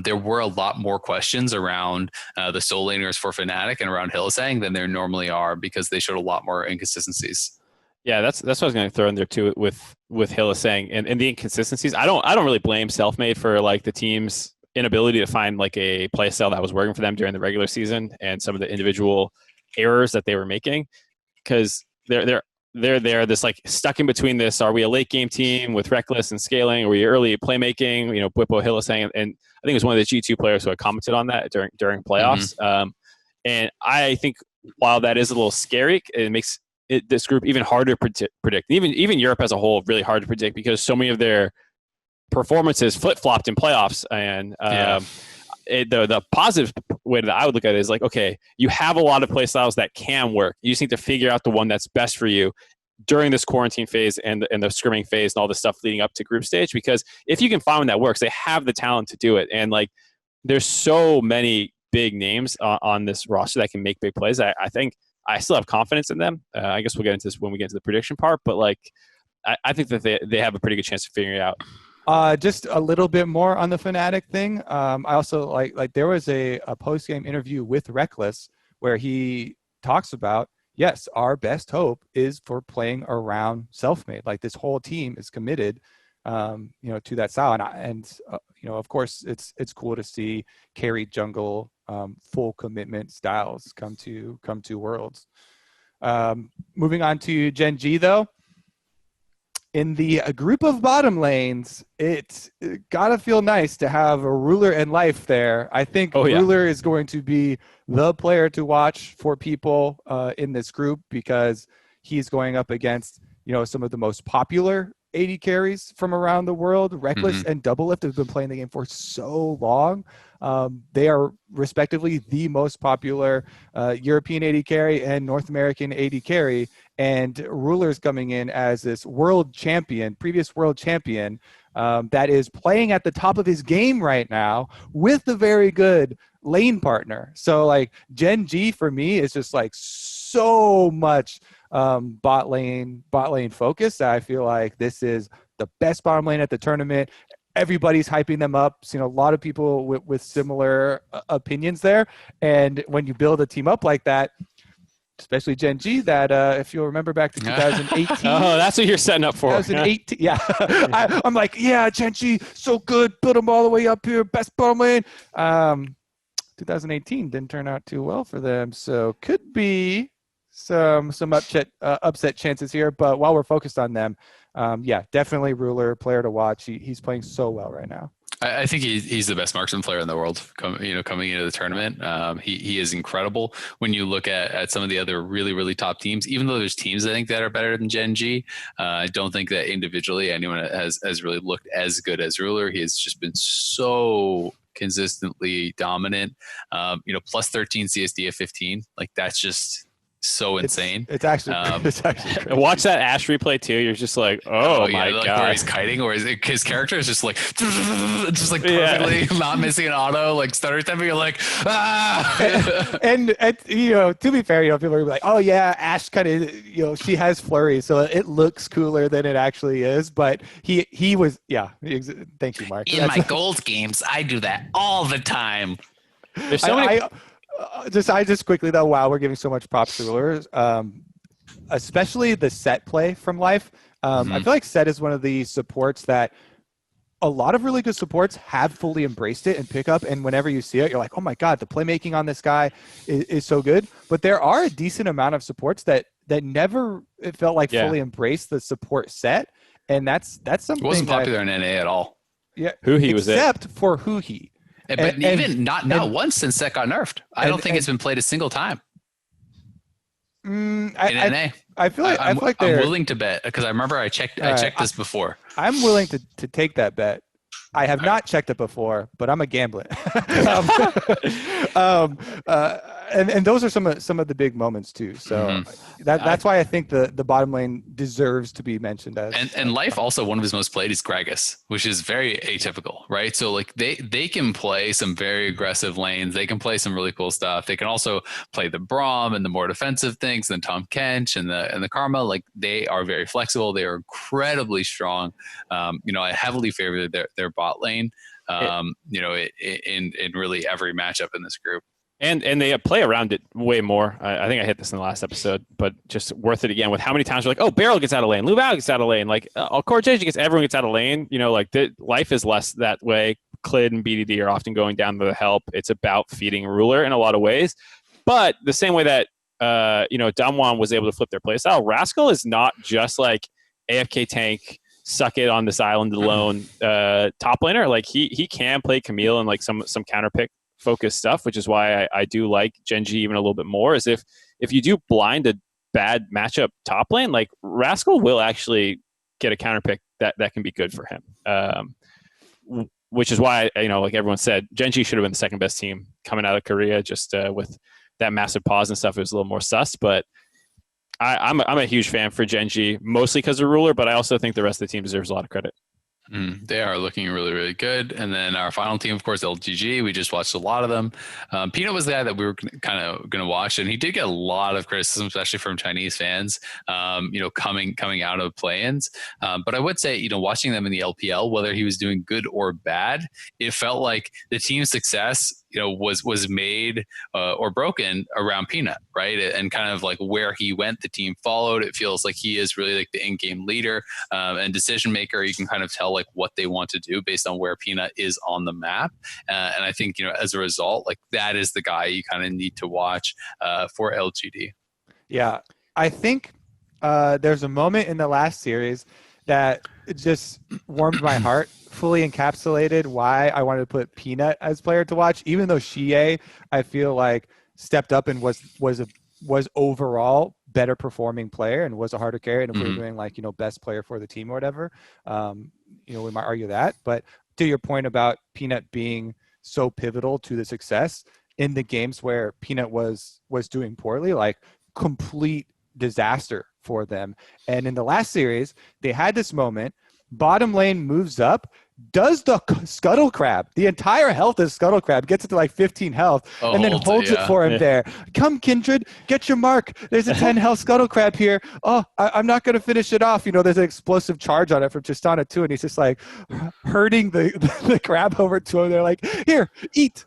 there were a lot more questions around the soul laners for Fnatic and around Hylissang than there normally are, because they showed a lot more inconsistencies. Yeah, that's what I was going to throw in there too with Hylissang and the inconsistencies. I don't really blame Selfmade for like the team's inability to find like a play style that was working for them during the regular season and some of the individual errors that they were making, because they're this like stuck in between this. Are we a late game team with Reckless and scaling? Are we early playmaking? Bwipo, Hylissang, and I think it was one of the G2 players who had commented on that during playoffs. And I think while that is a little scary, it makes this group even harder to predict. Even Europe as a whole, really hard to predict, because so many of their performances flip-flopped in playoffs. And the positive way that I would look at it is like, okay, you have a lot of play styles that can work. You just need to figure out the one that's best for you during this quarantine phase and the scrimming phase and all the stuff leading up to group stage. Because if you can find one that works, they have the talent to do it. And like, there's so many big names on this roster that can make big plays. I think I still have confidence in them. I guess we'll get into this when we get to the prediction part, but like, I think that they have a pretty good chance of figuring it out. Just a little bit more on the Fnatic thing. I also like there was a post-game interview with Reckless where he talks about, yes, our best hope is for playing around Selfmade. Like, this whole team is committed, to that style. And of course, it's cool to see carry jungle, full commitment styles come to Worlds. Moving on to Gen.G though. In the group of bottom lanes, it gotta feel nice to have a Ruler and Life there. I think Ruler is going to be the player to watch for people in this group, because he's going up against some of the most popular AD carries from around the world. Reckless and Doublelift have been playing the game for so long. They are respectively the most popular European AD carry and North American AD carry. And Ruler's coming in as this world champion, previous world champion, that is playing at the top of his game right now with a very good lane partner. So like Gen.G for me is just like so much bot lane focus that I feel like this is the best bottom lane at the tournament. Everybody's hyping them up. Seen a lot of people with similar opinions there. And when you build a team up like that, especially Gen.G, that if you'll remember back to 2018. Oh, that's what you're setting up for. 2018, yeah. I'm like, yeah, Gen.G, so good. Put them all the way up here. Best bottom lane. 2018 didn't turn out too well for them. So could be some upset chances here. But while we're focused on them, yeah, definitely Ruler, player to watch. He's playing so well right now. I think he's the best marksman player in the world coming into the tournament. He is incredible. When you look at some of the other really, really top teams, even though there's teams I think that are better than Gen.G, I don't think that individually anyone has really looked as good as Ruler. He has just been so consistently dominant. Plus 13 CSD at 15. Like that's just so insane. It's actually crazy. Watch that Ash replay too. You're just like, oh my like god, where he's kiting, or his character is just like perfectly not missing an auto, like stutter stepping. You're like, ah. and to be fair, people are like, oh yeah, Ash kind of, she has flurry, so it looks cooler than it actually is. But he was, yeah. Thank you, Mark. In my gold games, I do that all the time. There's so many. I just quickly though, wow, we're giving so much props to Rulers, especially the set play from Life. I feel like set is one of the supports that a lot of really good supports have fully embraced it and pick up. And whenever you see it, you're like, oh my god, the playmaking on this guy is so good. But there are a decent amount of supports that never it felt like fully embraced the support set, and that's something. It wasn't popular in NA at all. Yeah, Huhi was except for Huhi. But even not once since set got nerfed. I don't think it's been played a single time. In NA. I feel like I'm willing to bet, because I remember I checked this before. I'm willing to take that bet. I have not checked it before, but I'm a gambler. And those are some of the big moments too. So that's why I think the bottom lane deserves to be mentioned as. And Life also, one of his most played is Gragas, which is very atypical, right? So like they can play some very aggressive lanes. They can play some really cool stuff. They can also play the Braum and the more defensive things than Tom Kench and the Karma. Like they are very flexible. They are incredibly strong. I heavily favor their bot lane. In really every matchup in this group. And they play around it way more. I think I hit this in the last episode, but just worth it again with how many times we're like, oh, Beryl gets out of lane, Lubao gets out of lane, like Core JJ everyone gets out of lane. Life is less that way. Clid and BDD are often going down to the help. It's about feeding Ruler in a lot of ways. But the same way that DAMWON was able to flip their playstyle, Rascal is not just like AFK tank, suck it on this island alone top laner. Like he can play Camille and like some counter pick focused stuff, which is why I do like Gen.G even a little bit more, is if you do blind a bad matchup top lane, like Rascal will actually get a counter pick that can be good for him. Which is why, like everyone said, Gen.G should have been the second best team coming out of Korea, just with that massive pause and stuff. It was a little more sus, but I'm a huge fan for Gen.G, mostly because of Ruler, but I also think the rest of the team deserves a lot of credit. They are looking really, really good. And then our final team, of course, LGG. We just watched a lot of them. Peanut was the guy that we were kind of going to watch, and he did get a lot of criticism, especially from Chinese fans, coming out of play-ins. But I would say, watching them in the LPL, whether he was doing good or bad, it felt like the team's success was made or broken around Peanut, right? And kind of like where he went, the team followed. It feels like he is really like the in-game leader and decision maker. You can kind of tell like what they want to do based on where Peanut is on the map. And I think, as a result, like that is the guy you kind of need to watch for LGD. Yeah, I think there's a moment in the last series that just warmed my heart, fully encapsulated why I wanted to put Peanut as player to watch, even though Xie, I feel like, stepped up and was overall better performing player and was a harder carry. And if we were doing like, best player for the team or whatever, we might argue that. But to your point about Peanut being so pivotal to the success in the games where Peanut was doing poorly, like complete disaster for them. And in the last series, they had this moment Bottom lane moves up, does the scuttle crab. The entire health of scuttle crab, gets it to like 15 health, and then holds it for him there. Come, Kindred, get your mark. There's a 10 health scuttle crab here. Oh, I'm not going to finish it off. You know, there's an explosive charge on it from Tristana too, and he's just like herding the crab over to him. They're like, here, eat.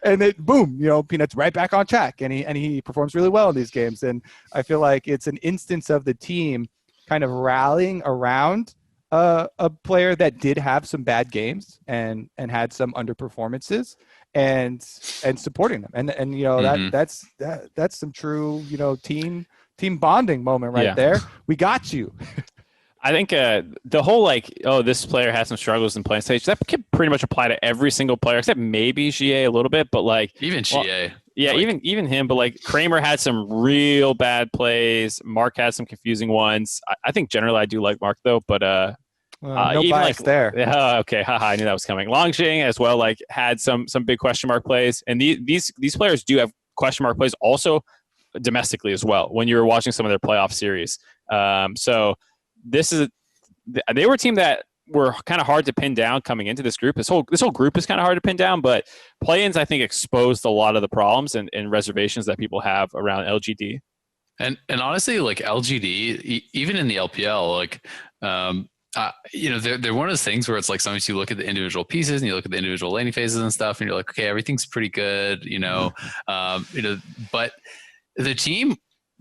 And it boom, you know, Peanut's right back on track, and he performs really well in these games. And I feel like it's an instance of the team kind of rallying around a player that did have some bad games and had some underperformances, and supporting them, and you know, that's some true, you know, team bonding moment right there. We got you. I think the whole like, oh, this player had some struggles in playing stage, that can pretty much apply to every single player except maybe GA a little bit, but like even GA. Yeah, like, even him, but like Kramer had some real bad plays. Mark had some confusing ones. I think generally I do like Mark though, but no bias like, there. Okay, haha, I knew that was coming. Longjing as well, like had some big question mark plays, and these players do have question mark plays also domestically as well when you're watching some of their playoff series. So they were a team that were kind of hard to pin down coming into this group. This whole group is kind of hard to pin down, but play-ins I think exposed a lot of the problems and reservations that people have around LGD. And honestly, like LGD, even in the LPL, like you know, they're one of those things where it's like sometimes you look at the individual pieces and you look at the individual laning phases and stuff, and you're like, okay, everything's pretty good, you know, you know, but the team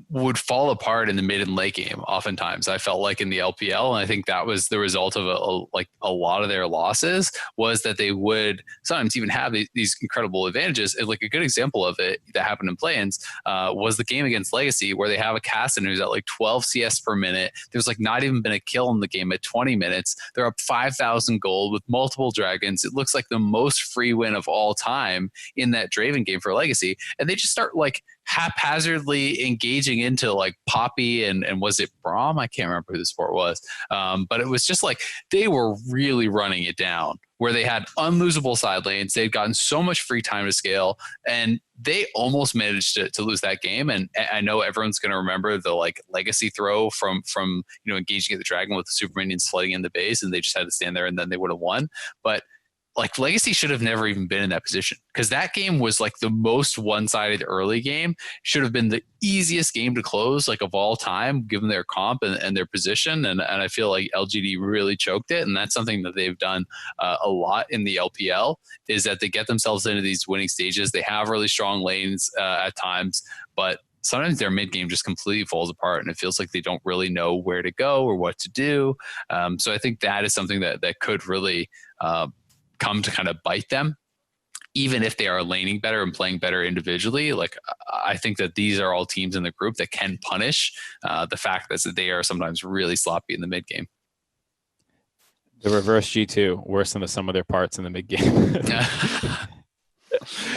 would fall apart in the mid and late game. Oftentimes I felt like in the LPL, and I think that was the result of a lot of their losses, was that they would sometimes even have these incredible advantages. And like a good example of it that happened in play-ins was the game against Legacy, where they have a Cassin who's at like 12 CS per minute. There's like not even been a kill in the game at 20 minutes. They're up 5,000 gold with multiple dragons. It looks like the most free win of all time in that Draven game for Legacy. And they just start like haphazardly engaging into like Poppy and was it Braum? I can't remember who the sport was. But it was just like they were really running it down, where they had unlosable side lanes. They'd gotten so much free time to scale, and they almost managed to lose that game. And I know everyone's going to remember the like legacy throw from you know, engaging at the dragon with the super minions flooding in the base, and they just had to stand there and then they would have won. But like Legacy should have never even been in that position, because that game was like the most one-sided early game. Should have been the easiest game to close like of all time, given their comp and their position. And I feel like LGD really choked it. And that's something that they've done a lot in the LPL, is that they get themselves into these winning stages. They have really strong lanes at times, but sometimes their mid game just completely falls apart, and it feels like they don't really know where to go or what to do. So I think that is something that could really come to kind of bite them, even if they are laning better and playing better individually. Like I think that these are all teams in the group that can punish the fact that they are sometimes really sloppy in the mid game. The reverse G2 worse than the sum of their parts in the mid game.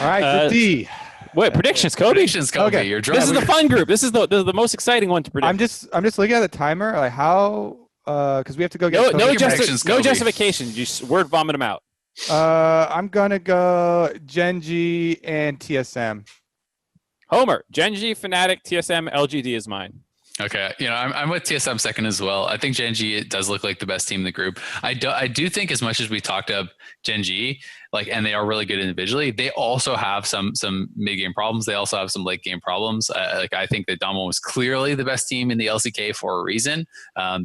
All right, D. Wait, predictions, Cody. Predictions, Cody. Okay. You're This is the fun group. This is the most exciting one to predict. I'm just looking at the timer, like how because we have to go get no Cody. justification. Just word vomit them out. I'm gonna go Gen.G and TSM. Homer, Gen.G, Fnatic, TSM, LGD is mine. Okay, you know, I'm with TSM second as well. I think Gen.G does look like the best team in the group. I do think, as much as we talked up Gen.G, like, and they are really good individually, they also have some mid game problems. They also have some late game problems. Like I think that DAMWON was clearly the best team in the LCK for a reason.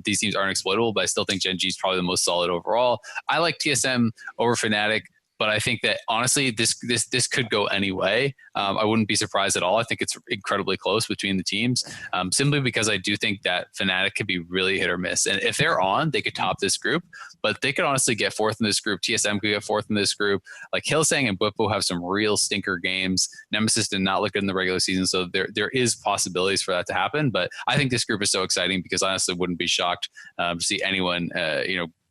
These teams aren't exploitable, but I still think Gen.G is probably the most solid overall. I like TSM over Fnatic, but I think that honestly, this could go any way. I wouldn't be surprised at all. I think it's incredibly close between the teams, simply because I do think that Fnatic could be really hit or miss. And if they're on, they could top this group, but they could honestly get fourth in this group. TSM could get fourth in this group. Like Hillsang and Bwipo have some real stinker games. Nemesis did not look good in the regular season, so there is possibilities for that to happen. But I think this group is so exciting because I honestly wouldn't be shocked to see anyone,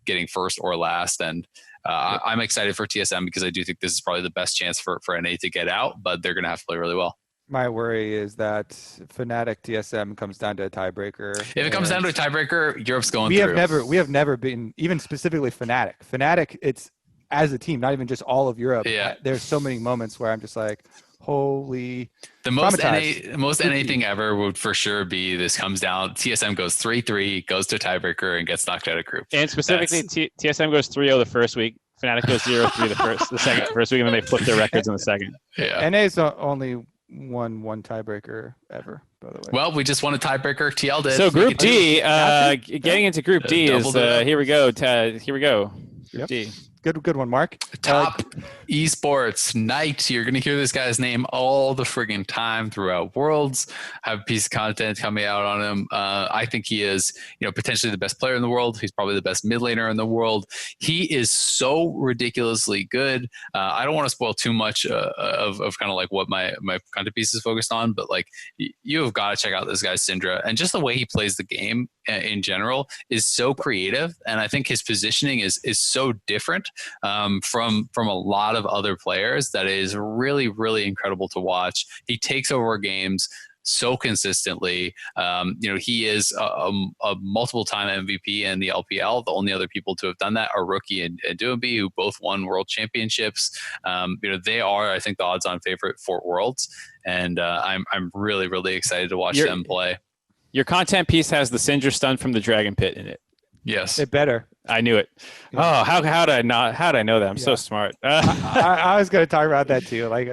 getting first or last. And I'm excited for TSM because I do think this is probably the best chance for NA to get out, but they're going to have to play really well. My worry is that Fnatic TSM comes down to a tiebreaker. If it comes down to a tiebreaker, Europe's going through. We have never been, even specifically Fnatic. Fnatic, it's as a team, not even just all of Europe. Yeah. There's so many moments where I'm just like, Holy. The most NA thing ever would for sure be this comes down. TSM goes 3-3, goes to tiebreaker, and gets knocked out of group. And specifically, TSM goes 3-0 the first week. Fnatic goes 0-3 the first week, and then they flip their records in the second. Yeah. NA's only won one tiebreaker ever, by the way. Well, we just won a tiebreaker. TL did. So Group D, getting into Group D is here we go. Group D. Good one, Mark. Top Esports Knight. You're going to hear this guy's name all the friggin' time throughout Worlds. Have a piece of content coming out on him. I think he is, potentially the best player in the world. He's probably the best mid laner in the world. He is so ridiculously good. I don't want to spoil too much of kind of like what my content piece is focused on, but like you have got to check out this guy's Syndra, and just the way he plays the game in general is so creative, and I think his positioning is so different from a lot of other players that is really, really incredible to watch. He takes over games so consistently. He is a multiple-time MVP in the LPL. The only other people to have done that are Rookie and DAMWON, who both won world championships. They are, I think, the odds-on favorite for Worlds, and I'm really, really excited to watch them play. Your content piece has the Syndra stun from the Dragon Pit in it. Yes, it better. I knew it. Yeah. Oh, how did I know that? I'm so smart. I was going to talk about that too. Like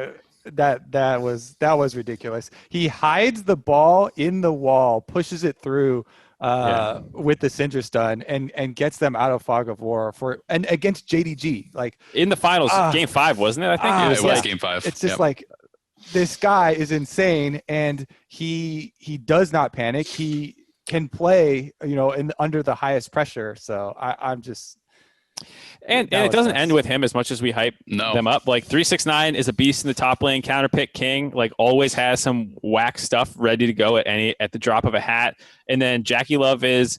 that was ridiculous. He hides the ball in the wall, pushes it through with the Syndra stun, and gets them out of fog of war and against JDG. Like in the finals, game 5, wasn't it? I think it was game 5. It's just like this guy is insane, and he does not panic. He can play, under the highest pressure. So I'm just. And it doesn't end with him as much as we hype them up. Like 369 is a beast in the top lane, counterpick king, like always has some whack stuff ready to go at the drop of a hat. And then Jackie Love is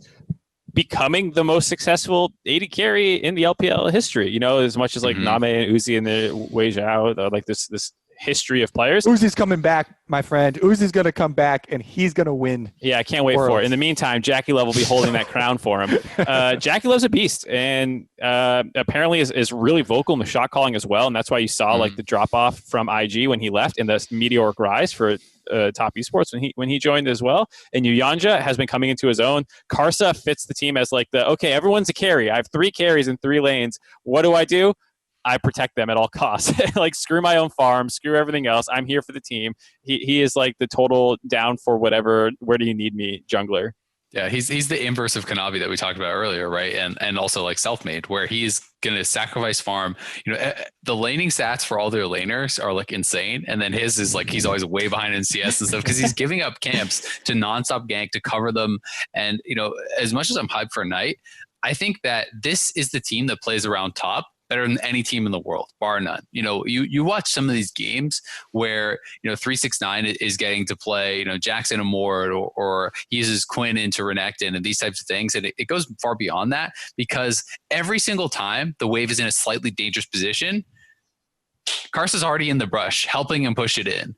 becoming the most successful AD carry in the LPL history. As much as like Name and Uzi and the Wei Zhao, like this history of players. Uzi's coming back, my friend. Uzi's going to come back, and he's going to win. Yeah, I can't wait for it. In the meantime, Jackie Love will be holding that crown for him. Jackie Love's a beast, and apparently is really vocal in the shot calling as well, and that's why you saw like the drop-off from IG when he left and the meteoric rise for Top Esports when he joined as well. And Yuyanja has been coming into his own. Karsa fits the team as like everyone's a carry. I have 3 carries in 3 lanes. What do? I protect them at all costs. Like, screw my own farm, screw everything else. I'm here for the team. He is like the total down for whatever, where do you need me jungler. Yeah, he's the inverse of Kanavi that we talked about earlier, right? And also like Selfmade, where he's going to sacrifice farm. The laning stats for all their laners are like insane. And then his is like, he's always way behind in CS and stuff because he's giving up camps to nonstop gank to cover them. And, as much as I'm hyped for Knight, I think that this is the team that plays around top better than any team in the world, bar none. You watch some of these games where, 369 is getting to play, Jackson and Mord, or he uses Quinn into Renekton and these types of things. And it goes far beyond that because every single time the wave is in a slightly dangerous position, Karsa's already in the brush, helping him push it in.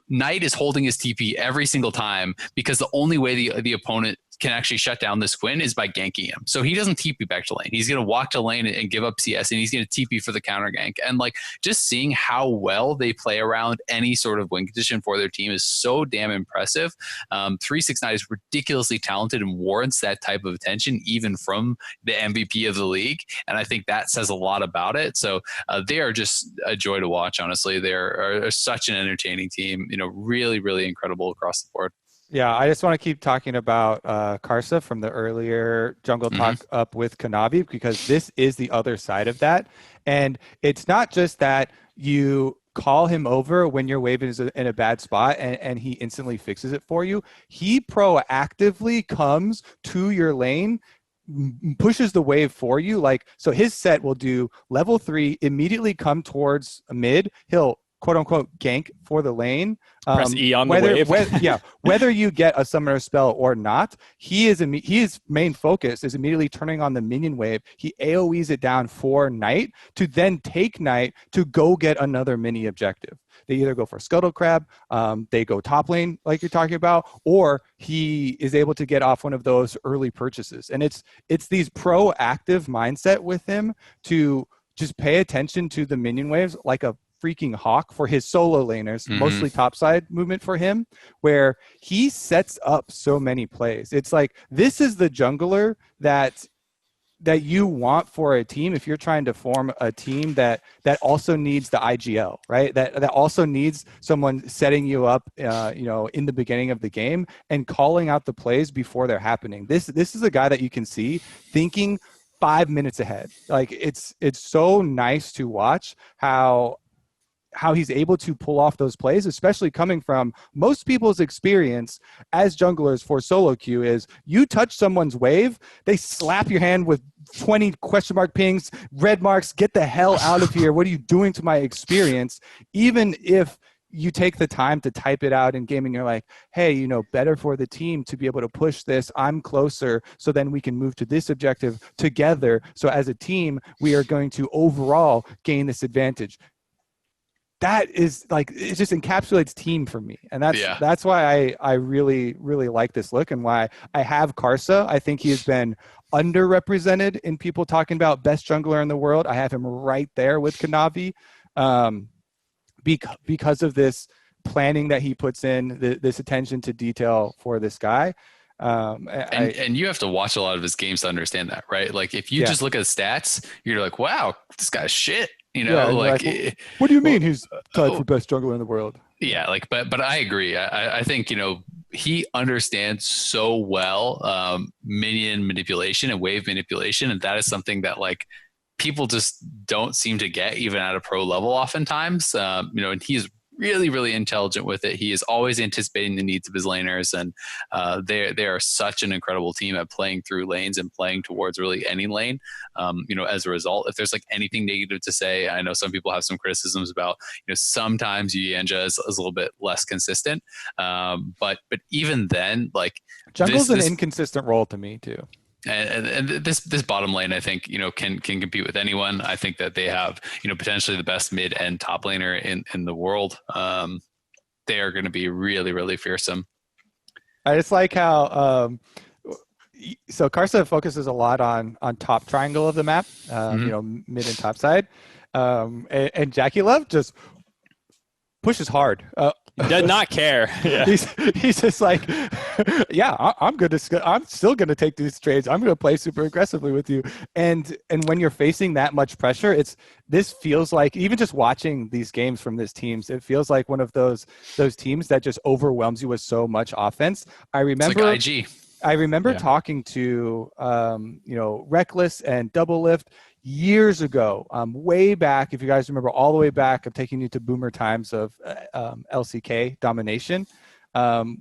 Knight is holding his TP every single time because the only way the opponent can actually shut down this Quinn is by ganking him. So he doesn't TP back to lane. He's going to walk to lane and give up CS, and he's going to TP for the counter gank. And like, just seeing how well they play around any sort of win condition for their team is so damn impressive. 369 is ridiculously talented and warrants that type of attention, even from the MVP of the league. And I think that says a lot about it. So they are just a joy to watch, honestly. They are such an entertaining team, really, really incredible across the board. Yeah, I just want to keep talking about Karsa from the earlier jungle talk up with Kanavi, because this is the other side of that. And it's not just that you call him over when your wave is in a bad spot and he instantly fixes it for you. He proactively comes to your lane, pushes the wave for you. Like, so his set will do level 3, immediately come towards mid. He'll quote unquote gank for the lane. Press E on the wave. Whether you get a summoner spell or not, his main focus is immediately turning on the minion wave. He AoEs it down for Knight to then take Knight to go get another mini objective. They either go for Scuttle Crab, they go top lane like you're talking about, or he is able to get off one of those early purchases. And it's these proactive mindset with him to just pay attention to the minion waves like a freaking hawk for his solo laners, mostly topside movement for him, where he sets up so many plays. It's like, this is the jungler that you want for a team if you're trying to form a team that also needs the IGL, right? That also needs someone setting you up, in the beginning of the game and calling out the plays before they're happening. This is a guy that you can see thinking 5 minutes ahead. Like, it's so nice to watch how he's able to pull off those plays, especially coming from most people's experience as junglers for solo queue is you touch someone's wave, they slap your hand with 20 question mark pings, red marks, get the hell out of here. What are you doing to my experience? Even if you take the time to type it out in game and you're like, hey, better for the team to be able to push this. I'm closer. So then we can move to this objective together. So as a team, we are going to overall gain this advantage. That is like, it just encapsulates team for me. And that's why I really, really like this look and why I have Karsa. I think he has been underrepresented in people talking about best jungler in the world. I have him right there with Kanavi because of this planning that he puts in, this attention to detail for this guy. And you have to watch a lot of his games to understand that, right? Like, if you just look at the stats, you're like, wow, this guy's shit. What do you mean he's tied for best jungler in the world? Yeah, but I agree. I think he understands so well minion manipulation and wave manipulation, and that is something that people just don't seem to get even at a pro level oftentimes. And he's really, really intelligent with it. He is always anticipating the needs of his laners, and they are such an incredible team at playing through lanes and playing towards really any lane. As a result, if there's anything negative to say, I know some people have some criticisms about, sometimes Yuyenja is a little bit less consistent. But even then, jungle's an inconsistent role to me too. And this bottom lane, I think, can compete with anyone. I think that they have, potentially the best mid and top laner in the world. They are going to be really, really fearsome. I just like how, so Karsa focuses a lot on top triangle of the map, mid and top side. And Jackie Love just pushes hard. Does not care. Yeah. He's just like, I'm still gonna take these trades. I'm gonna play super aggressively with you. And when you're facing that much pressure, this feels like, even just watching these games from this teams, it feels like one of those teams that just overwhelms you with so much offense. I remember IG. I remember talking to Reckless and Double Lift years ago, way back, if you guys remember, all the way back, I'm taking you to boomer times of LCK domination,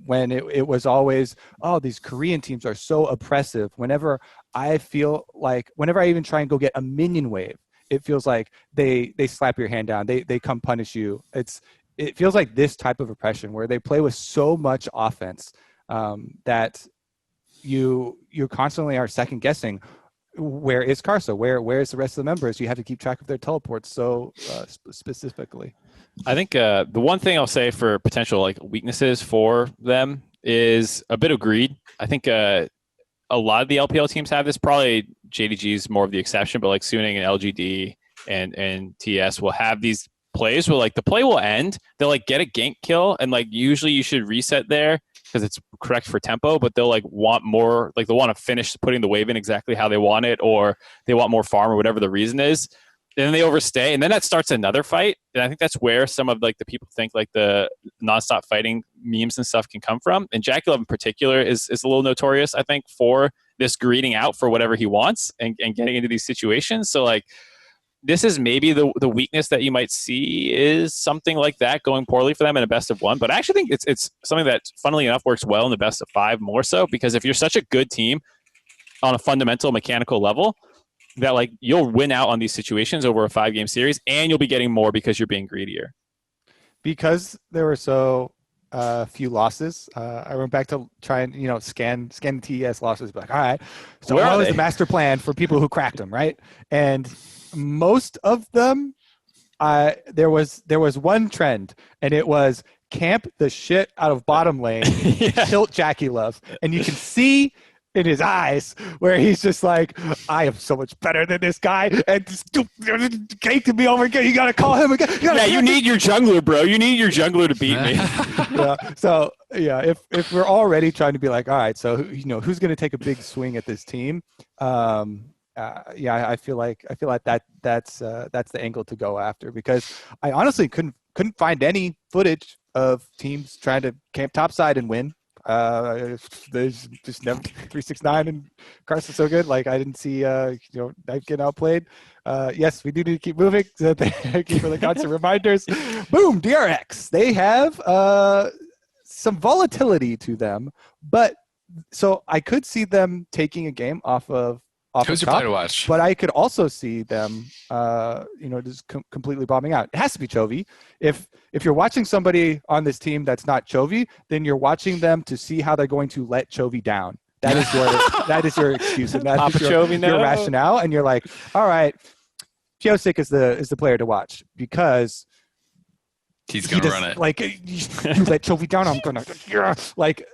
when it was always, these Korean teams are so oppressive. Whenever I even try and go get a minion wave, it feels like they slap your hand down, they come punish you. It feels like this type of oppression where they play with so much offense that you constantly are second guessing, where is Karsa? Where is the rest of the members? You have to keep track of their teleports so specifically. I think the one thing I'll say for potential weaknesses for them is a bit of greed. I think a lot of the LPL teams have this. Probably JDG is more of the exception, but Suning and LGD and TS will have these plays where the play will end. They'll get a gank kill, and usually you should reset there because it's correct for tempo, but they'll want more, they'll want to finish putting the wave in exactly how they want it, or they want more farm or whatever the reason is. And then they overstay, and then that starts another fight. And I think that's where some of the people think the nonstop fighting memes and stuff can come from. And Jackie Love in particular is a little notorious, I think, for this greeting out for whatever he wants and getting into these situations. So this is maybe the weakness that you might see, is something like that going poorly for them in a best of one. But I actually think it's something that, funnily enough, works well in the best of five more so, because if you're such a good team on a fundamental mechanical level, that you'll win out on these situations over a 5-game series, and you'll be getting more because you're being greedier. Because there were so few losses, I went back to try and scan the TES losses, all right, so what was the master plan for people who cracked them, right? And most of them, there was one trend, and it was camp the shit out of bottom lane, tilt Jackie Love, and you can see in his eyes where he's just like, I am so much better than this guy, and caked me over again. You gotta call him again. You need your jungler, bro. You need your jungler to beat me. Yeah. So yeah, if we're already trying to be like, all right, so who's gonna take a big swing at this team? I feel like that's the angle to go after, because I honestly couldn't find any footage of teams trying to camp topside and win. There's just never 369 and Carson's so good. Like I didn't see Knife getting outplayed. Yes, we do need to keep moving. So thank you for the constant reminders. Boom, DRX. They have some volatility to them, but so I could see them taking a game off of Who's your top, play to watch? but I could also see them, just completely bombing out. It has to be Chovy. If you're watching somebody on this team that's not Chovy, then you're watching them to see how they're going to let Chovy down. That is your excuse, and that is your rationale. And you're like, all right, Piosik is the player to watch because he's gonna run it. Like, you let Chovy down, I'm gonna like.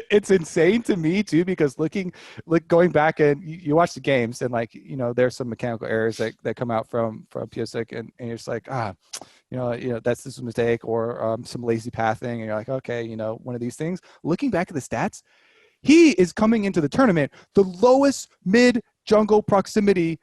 It's insane to me too, because going back and you watch the games and there's some mechanical errors that come out from Piosik, and you're just like, that's this mistake or some lazy pathing, and you're like, okay, one of these things. Looking back at the stats, he is coming into the tournament the lowest mid jungle proximity.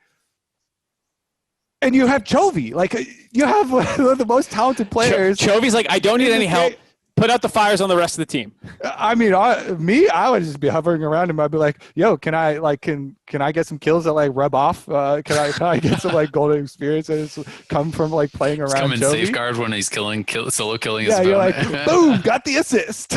And you have Chovy. Like, you have one of the most talented players. Chovy's like, I don't need any help. Put out the fires on the rest of the team. I mean, I would just be hovering around him. I'd be like, yo, can I get some kills that rub off? Can I get some golden experience that has come from playing around? Come and Chovy? safeguard when he's solo killing his opponent. You're like, boom, got the assist.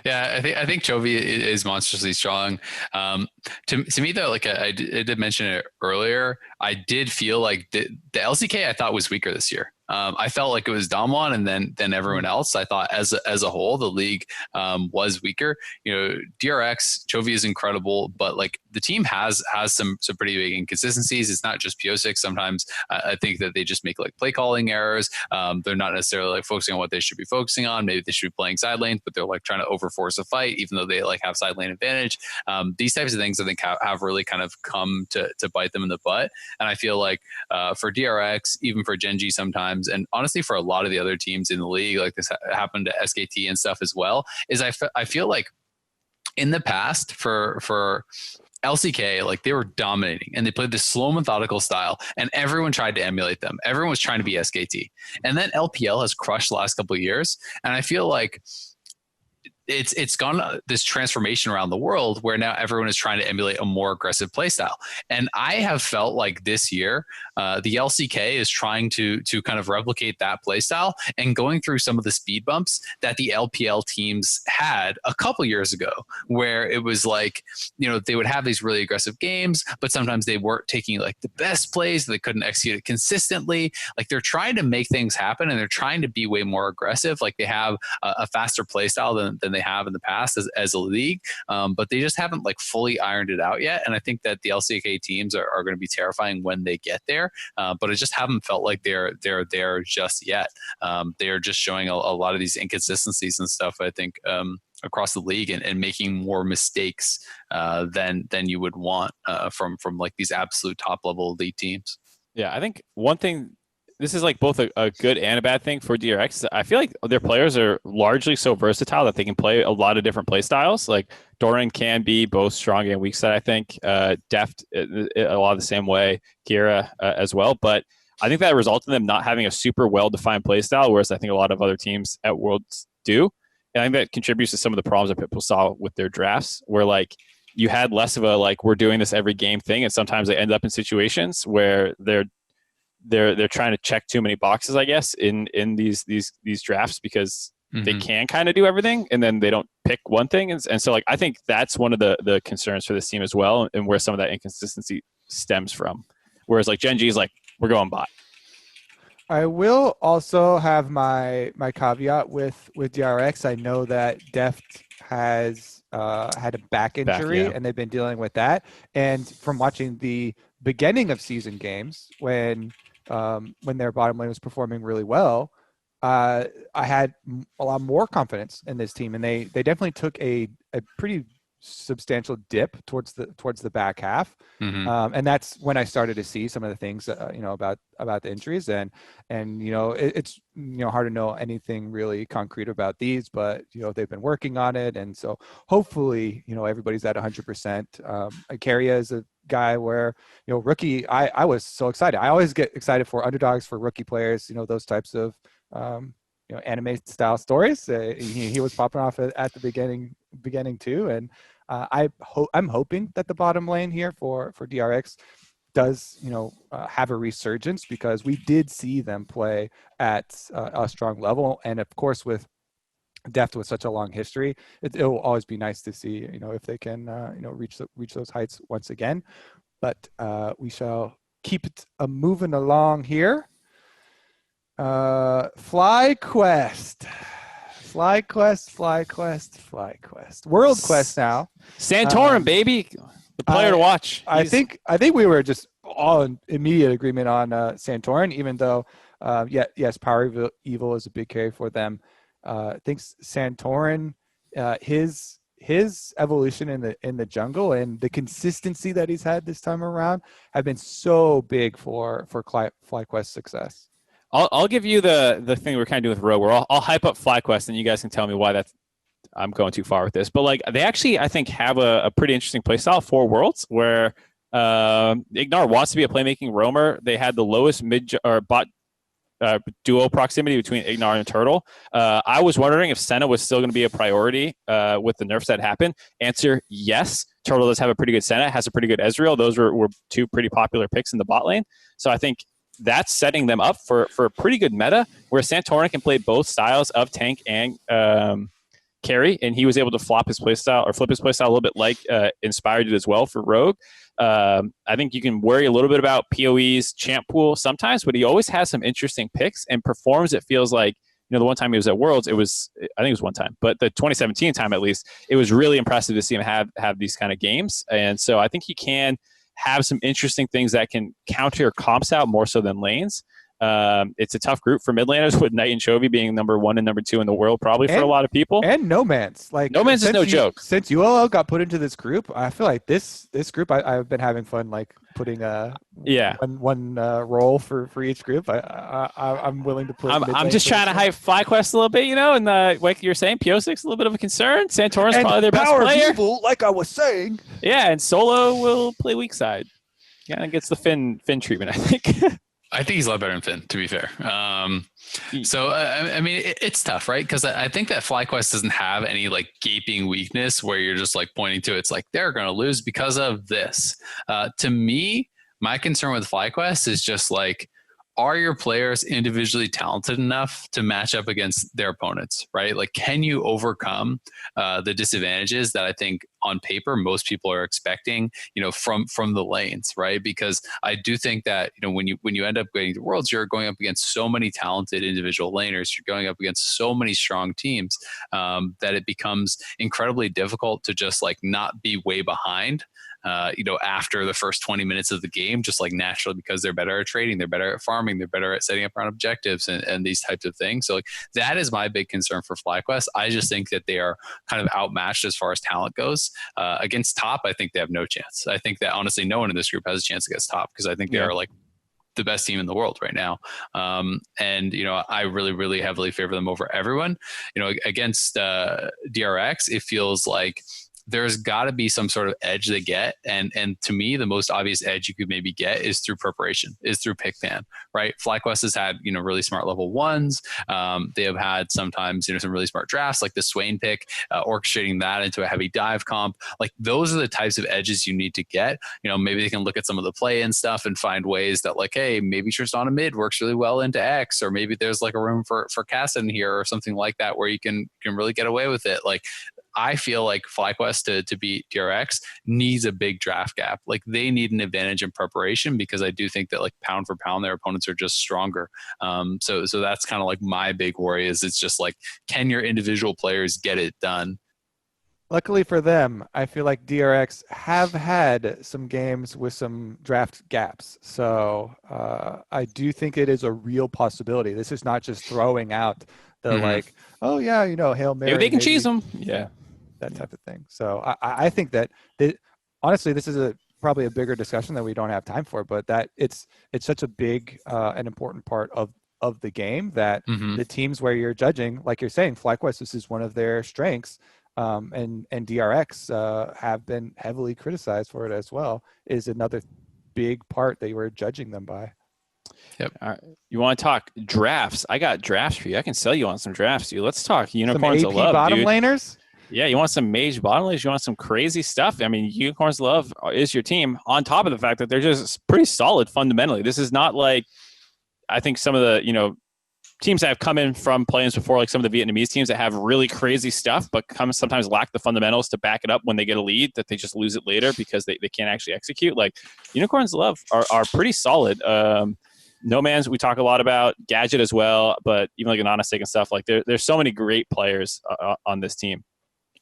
Yeah, I think Chovy is monstrously strong. To me though, I did mention it earlier, I did feel like the LCK I thought was weaker this year. I felt like it was DAMWON and then everyone else. I thought as a whole the league was weaker. DRX, Chovy is incredible, but the team has some pretty big inconsistencies. It's not just Piosik. Sometimes I think that they just make play calling errors. They're not necessarily focusing on what they should be focusing on. Maybe they should be playing side lanes, but they're trying to overforce a fight, even though they have side lane advantage. These types of things I think have really kind of come to bite them in the butt. And I feel like for DRX, even for Gen.G sometimes, and honestly for a lot of the other teams in the league, this happened to SKT and stuff as well, is I feel like in the past for LCK, they were dominating and they played this slow methodical style and everyone tried to emulate them. Everyone was trying to be SKT. And then LPL has crushed the last couple of years. And I feel like it's gone this transformation around the world where now everyone is trying to emulate a more aggressive play style. And I have felt like this year, the LCK is trying to kind of replicate that play style and going through some of the speed bumps that the LPL teams had a couple years ago, where it was they would have these really aggressive games, but sometimes they weren't taking the best plays. They couldn't execute it consistently. They're trying to make things happen and they're trying to be way more aggressive. They have a faster play style than they have in the past as a league, but they just haven't fully ironed it out yet. And I think that the LCK teams are going to be terrifying when they get there, but I just haven't felt like they're there just yet. They are just showing a lot of these inconsistencies and stuff, I think, across the league and making more mistakes than you would want from these absolute top level elite teams. Yeah, I think one thing, this is both a good and a bad thing for DRX. I feel like their players are largely so versatile that they can play a lot of different play styles. Doran can be both strong and weak side, I think. Deft, a lot of the same way. Kira as well. But I think that results in them not having a super well-defined play style, whereas I think a lot of other teams at Worlds do. And I think that contributes to some of the problems that people saw with their drafts, where you had less of a we're doing this every game thing, and sometimes they end up in situations where they're trying to check too many boxes, I guess, in these drafts because they can kind of do everything and then they don't pick one thing. And so I think that's one of the concerns for this team as well, and where some of that inconsistency stems from. Whereas Gen.G is we're going bot. I will also have my caveat with DRX. I know that Deft has had a back injury and they've been dealing with that. And from watching the beginning of season games when their bottom lane was performing really well, I had a lot more confidence in this team, and they definitely took a pretty substantial dip towards the back half. And that's when I started to see some of the things about the injuries, and it's hard to know anything really concrete about these, but they've been working on it, and so hopefully everybody's at 100%. Ikaria is a guy where rookie, I was so excited. I always get excited for underdogs, for rookie players, those types of anime style stories. He was popping off at the beginning too, and I'm hoping that the bottom lane here for DRX does have a resurgence, because we did see them play at a strong level, and of course with Deft with such a long history, it will always be nice to see if they can reach those heights once again. But we shall keep it moving along here. FlyQuest. World Quest now. Santorin, baby, the player to watch. I think we were just all in immediate agreement on Santorin, even though yes, Power Evil is a big carry for them. I think Santorin, his evolution in the jungle and the consistency that he's had this time around have been so big for FlyQuest success. I'll give you the thing we're kind of doing with Rogue, where I'll hype up FlyQuest, and you guys can tell me why I'm going too far with this. But like, they actually, I think, have a pretty interesting playstyle for Worlds, where Ignar wants to be a playmaking roamer. They had the lowest mid or bot duo proximity between Ignar and Turtle. I was wondering if Senna was still going to be a priority with the nerfs that happened. Answer, yes. Turtle does have a pretty good Senna, has a pretty good Ezreal. Those were two pretty popular picks in the bot lane. So I think that's setting them up for a pretty good meta, where Santorin can play both styles of tank and carry, and he was able to flip his playstyle a little bit like Inspired did as well for Rogue. I think you can worry a little bit about PoE's champ pool sometimes, but he always has some interesting picks and performs. It feels like, the one time he was at Worlds, I think it was one time, but the 2017 time at least, it was really impressive to see him have these kind of games. And so I think he can have some interesting things that can counter your comps out more so than lanes. It's a tough group for mid laners, with Knight and Chovy being number 1 and number 2 in the world, probably for a lot of people. And Nomanz. Nomanz is no joke. Since ULL got put into this group, I feel like this group, I've been having fun, like putting one role for each group. I'm willing to put. I'm just trying to hype FlyQuest a little bit, and like you're saying, PO6 a little bit of a concern. Santorin's probably their best player. Evil, like I was saying. Yeah, and Solo will play weak side. Yeah, and gets the Finn treatment, I think. I think he's a lot better than Finn, to be fair. So, I mean, it's tough, right? Because I think that FlyQuest doesn't have any like gaping weakness where you're just like pointing to it's like they're going to lose because of this. To me, my concern with FlyQuest is just like, are your players individually talented enough to match up against their opponents, right? Like, can you overcome the disadvantages that I think on paper most people are expecting, from the lanes, right? Because I do think that when you end up getting to Worlds, you're going up against so many talented individual laners. You're going up against so many strong teams that it becomes incredibly difficult to just like not be way behind. After the first 20 minutes of the game, just like naturally, because they're better at trading, they're better at farming, they're better at setting up around objectives and these types of things. So like, that is my big concern for FlyQuest. I just think that they are kind of outmatched as far as talent goes. Against top, I think they have no chance. I think that honestly, no one in this group has a chance against top, because I think they are like the best team in the world right now. And I really, really heavily favor them over everyone. Against DRX, it feels like there's got to be some sort of edge they get. And to me, the most obvious edge you could maybe get is through preparation, is through pick ban, right? FlyQuest has had, really smart level ones. They have had sometimes, some really smart drafts, like the Swain pick, orchestrating that into a heavy dive comp. Like, those are the types of edges you need to get. Maybe they can look at some of the play-in stuff and find ways that like, hey, maybe Tristana mid works really well into X, or maybe there's like a room for Cast in here or something like that, where you can really get away with it. Like, I feel like FlyQuest to beat DRX needs a big draft gap. Like, they need an advantage in preparation, because I do think that like pound for pound, their opponents are just stronger. So that's kind of like my big worry, is it's just like, can your individual players get it done? Luckily for them, I feel like DRX have had some games with some draft gaps. So I do think it is a real possibility. This is not just throwing out the like, oh yeah, Hail Mary. Maybe they can cheese them. Yeah. that type of thing. So I think that honestly, this is probably a bigger discussion that we don't have time for, but that it's such a big and important part of the game that the teams where you're judging, like you're saying, FlyQuest, this is one of their strengths, and DRX have been heavily criticized for it as well, is another big part that you were judging them by. Yep. All right. You want to talk drafts? I got drafts for you. I can sell you on some drafts, dude. Let's talk Unicorns of Love, bottom dude. laners? Yeah, you want some mage bottom laners? You want some crazy stuff? I mean, Unicorns of Love is your team, on top of the fact that they're just pretty solid fundamentally. This is not like, I think some of the, teams that have come in from play-ins before, like some of the Vietnamese teams that have really crazy stuff, but sometimes lack the fundamentals to back it up when they get a lead, that they just lose it later because they can't actually execute. Like, Unicorns of Love are pretty solid. Nomanz, we talk a lot about, Gadget as well, but even like Anonastic and stuff, like there's so many great players on this team.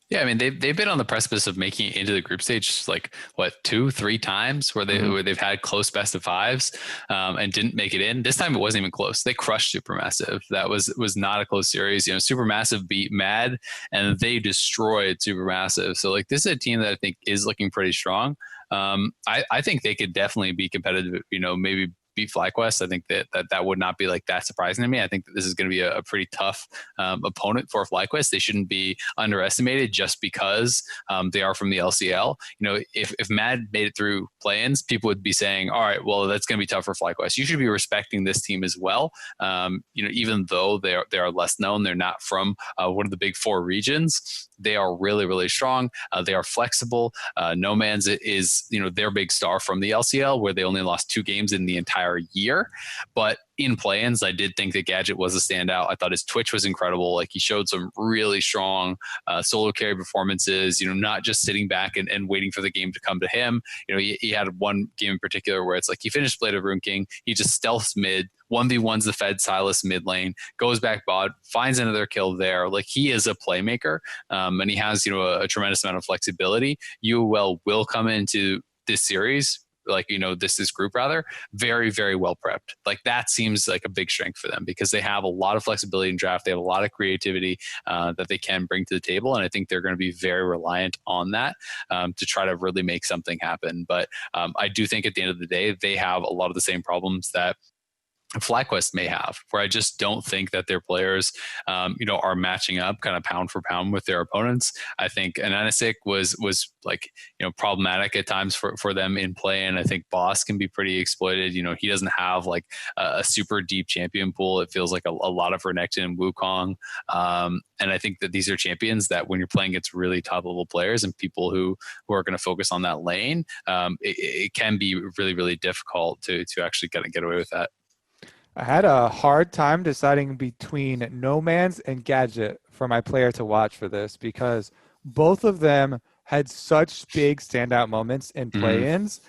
Yeah, I mean they've been on the precipice of making it into the group stage like 2-3 times where they've had close best of fives and didn't make it in. This time it wasn't even close. They crushed Supermassive. That was not a close series. Supermassive beat Mad and they destroyed Supermassive. So like this is a team that I think is looking pretty strong. I think they could definitely be competitive. Maybe beat FlyQuest. I think that would not be like that surprising to me. I think that this is going to be a pretty tough opponent for FlyQuest. They shouldn't be underestimated just because they are from the LCL. If Mad made it through play-ins, people would be saying, all right, well, that's going to be tough for FlyQuest. You should be respecting this team as well. Even though they are less known, they're not from one of the big 4 regions. They are really, really strong. They are flexible. Nomanz is, their big star from the LCL, where they only lost 2 games in the entire year. But in play-ins, I did think that Gadget was a standout. I thought his Twitch was incredible. Like he showed some really strong solo carry performances, not just sitting back and waiting for the game to come to him. He had one game in particular where it's like he finished Blade of Rune King. He just stealths mid, 1v1s the Fed Silas mid lane, goes back bot, finds another kill there. Like he is a playmaker and he has, a tremendous amount of flexibility. UOL will come into this series, this group rather, very, very well prepped. Like that seems like a big strength for them because they have a lot of flexibility in draft. They have a lot of creativity that they can bring to the table. And I think they're going to be very reliant on that to try to really make something happen. But I do think at the end of the day, they have a lot of the same problems that FlyQuest may have, where I just don't think that their players, are matching up kind of pound for pound with their opponents. I think Ananasik was problematic at times for them in play, and I think Boss can be pretty exploited. He doesn't have like a super deep champion pool. It feels like a lot of Renekton and Wukong, and I think that these are champions that when you're playing against really top level players and people who are going to focus on that lane, it can be really, really difficult to actually kind of get away with that. I had a hard time deciding between Nomanz and Gadget for my player to watch for this because both of them had such big standout moments in play-ins.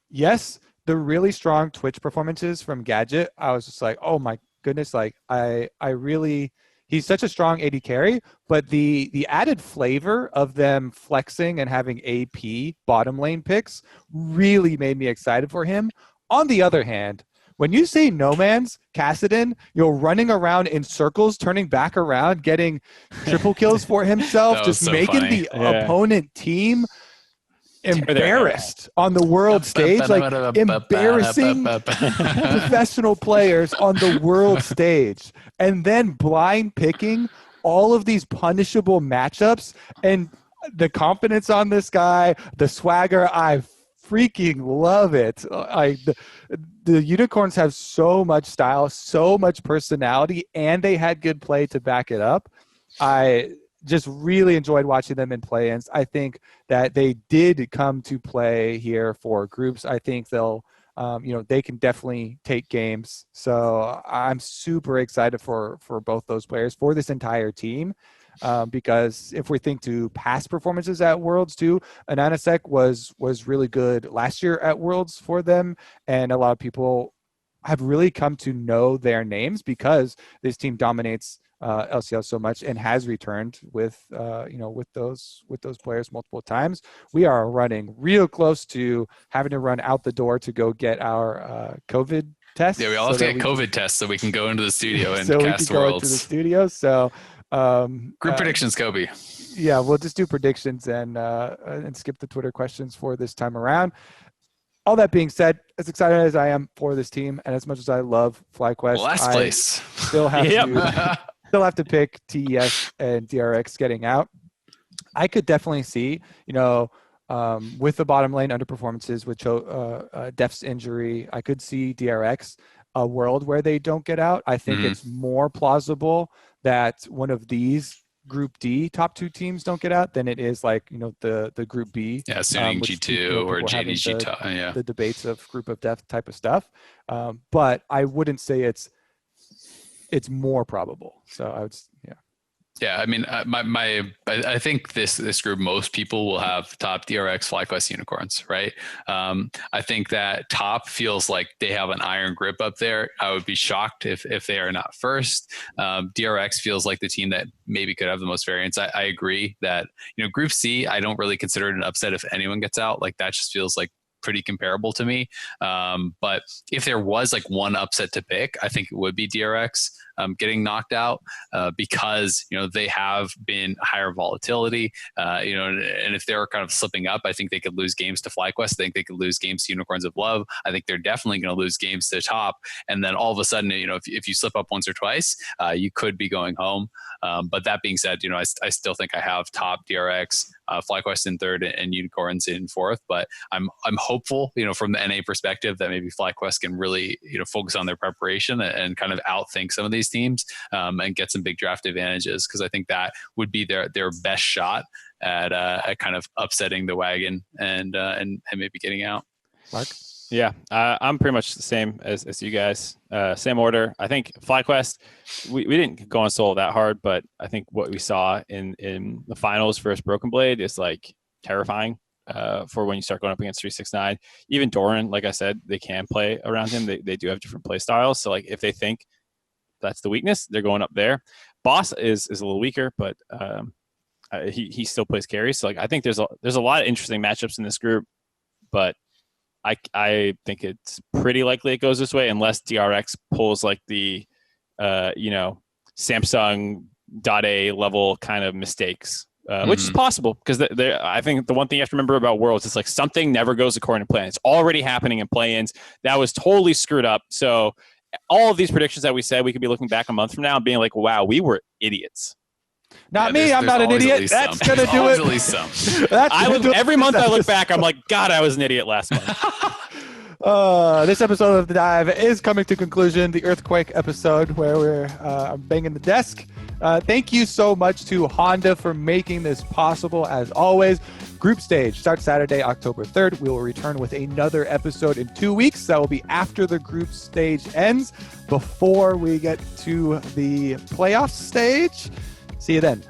Yes, the really strong Twitch performances from Gadget, I was just like, oh my goodness, like I really, he's such a strong AD carry, but the added flavor of them flexing and having AP bottom lane picks really made me excited for him. On the other hand, when you say Nomanz, Kassadin, you're running around in circles, turning back around, getting triple kills for himself, just so making funny. The opponent team embarrassed on the world stage, like embarrassing professional players on the world stage, and then blind picking all of these punishable matchups and the confidence on this guy, the swagger, I freaking love it. The Unicorns have so much style, so much personality, and they had good play to back it up. I just really enjoyed watching them in play-ins. I think that they did come to play here for groups. I think they'll, they can definitely take games. So I'm super excited for both those players, for this entire team. Because if we think to past performances at Worlds too, Ananasek was really good last year at Worlds for them, and a lot of people have really come to know their names because this team dominates LCL so much and has returned with those players multiple times. We are running real close to having to run out the door to go get our COVID test. Yeah, we all have to get COVID tests so we can go into the studio and so cast we can Worlds. go into the studio. So Group predictions, Kobe. Yeah, we'll just do predictions and skip the Twitter questions for this time around. All that being said, as excited as I am for this team, and as much as I love FlyQuest, Last place. Still have to pick TES and DRX getting out. I could definitely see, with the bottom lane underperformances, with Def's injury, I could see DRX a world where they don't get out. I think it's more plausible that one of these Group D top 2 teams don't get out than it is like the Group B. Yeah, assuming G2 or Gen.G. The debates of Group of Death type of stuff. But I wouldn't say it's more probable. So I would, yeah. Yeah, I mean, I think this group, most people will have top DRX, FlyQuest, Unicorns, right? I think that top feels like they have an iron grip up there. I would be shocked if they are not first. DRX feels like the team that maybe could have the most variance. I agree that, Group C, I don't really consider it an upset if anyone gets out. Like that just feels like pretty comparable to me. But if there was like one upset to pick, I think it would be DRX getting knocked out because, they have been higher volatility, and if they're kind of slipping up, I think they could lose games to FlyQuest. I think they could lose games to Unicorns of Love. I think they're definitely going to lose games to top. And then all of a sudden, if you slip up once or twice, you could be going home. But that being said, I still think I have top DRX, FlyQuest in third, and Unicorns in fourth. But I'm hopeful, from the NA perspective, that maybe FlyQuest can really, focus on their preparation and kind of outthink some of these teams and get some big draft advantages, because I think that would be their best shot at kind of upsetting the wagon and maybe getting out. Mark? Yeah, I'm pretty much the same as you guys. Same order. I think FlyQuest, we didn't go on solo that hard, but I think what we saw in the finals versus Broken Blade is like terrifying for when you start going up against 369. Even Doran, like I said, they can play around him. They do have different play styles. So like if they think that's the weakness, they're going up there. Boss is a little weaker, but he still plays carry. So like I think there's a lot of interesting matchups in this group, but I think it's pretty likely it goes this way unless DRX pulls like the Samsung.A level kind of mistakes, which is possible because I think the one thing you have to remember about Worlds is like something never goes according to plan. It's already happening in play-ins. That was totally screwed up. So all of these predictions that we said, we could be looking back a month from now and being like, wow, we were idiots. Not me. I'm not an idiot. That's going to do it. At least some. Every month I look back, I'm like, God, I was an idiot last month. This episode of The Dive is coming to conclusion, the Earthquake episode where we're banging the desk. Thank you so much to Honda for making this possible, as always. Group stage starts Saturday, October 3rd. We will return with another episode in 2 weeks. That will be after the group stage ends, before we get to the playoff stage. See you then.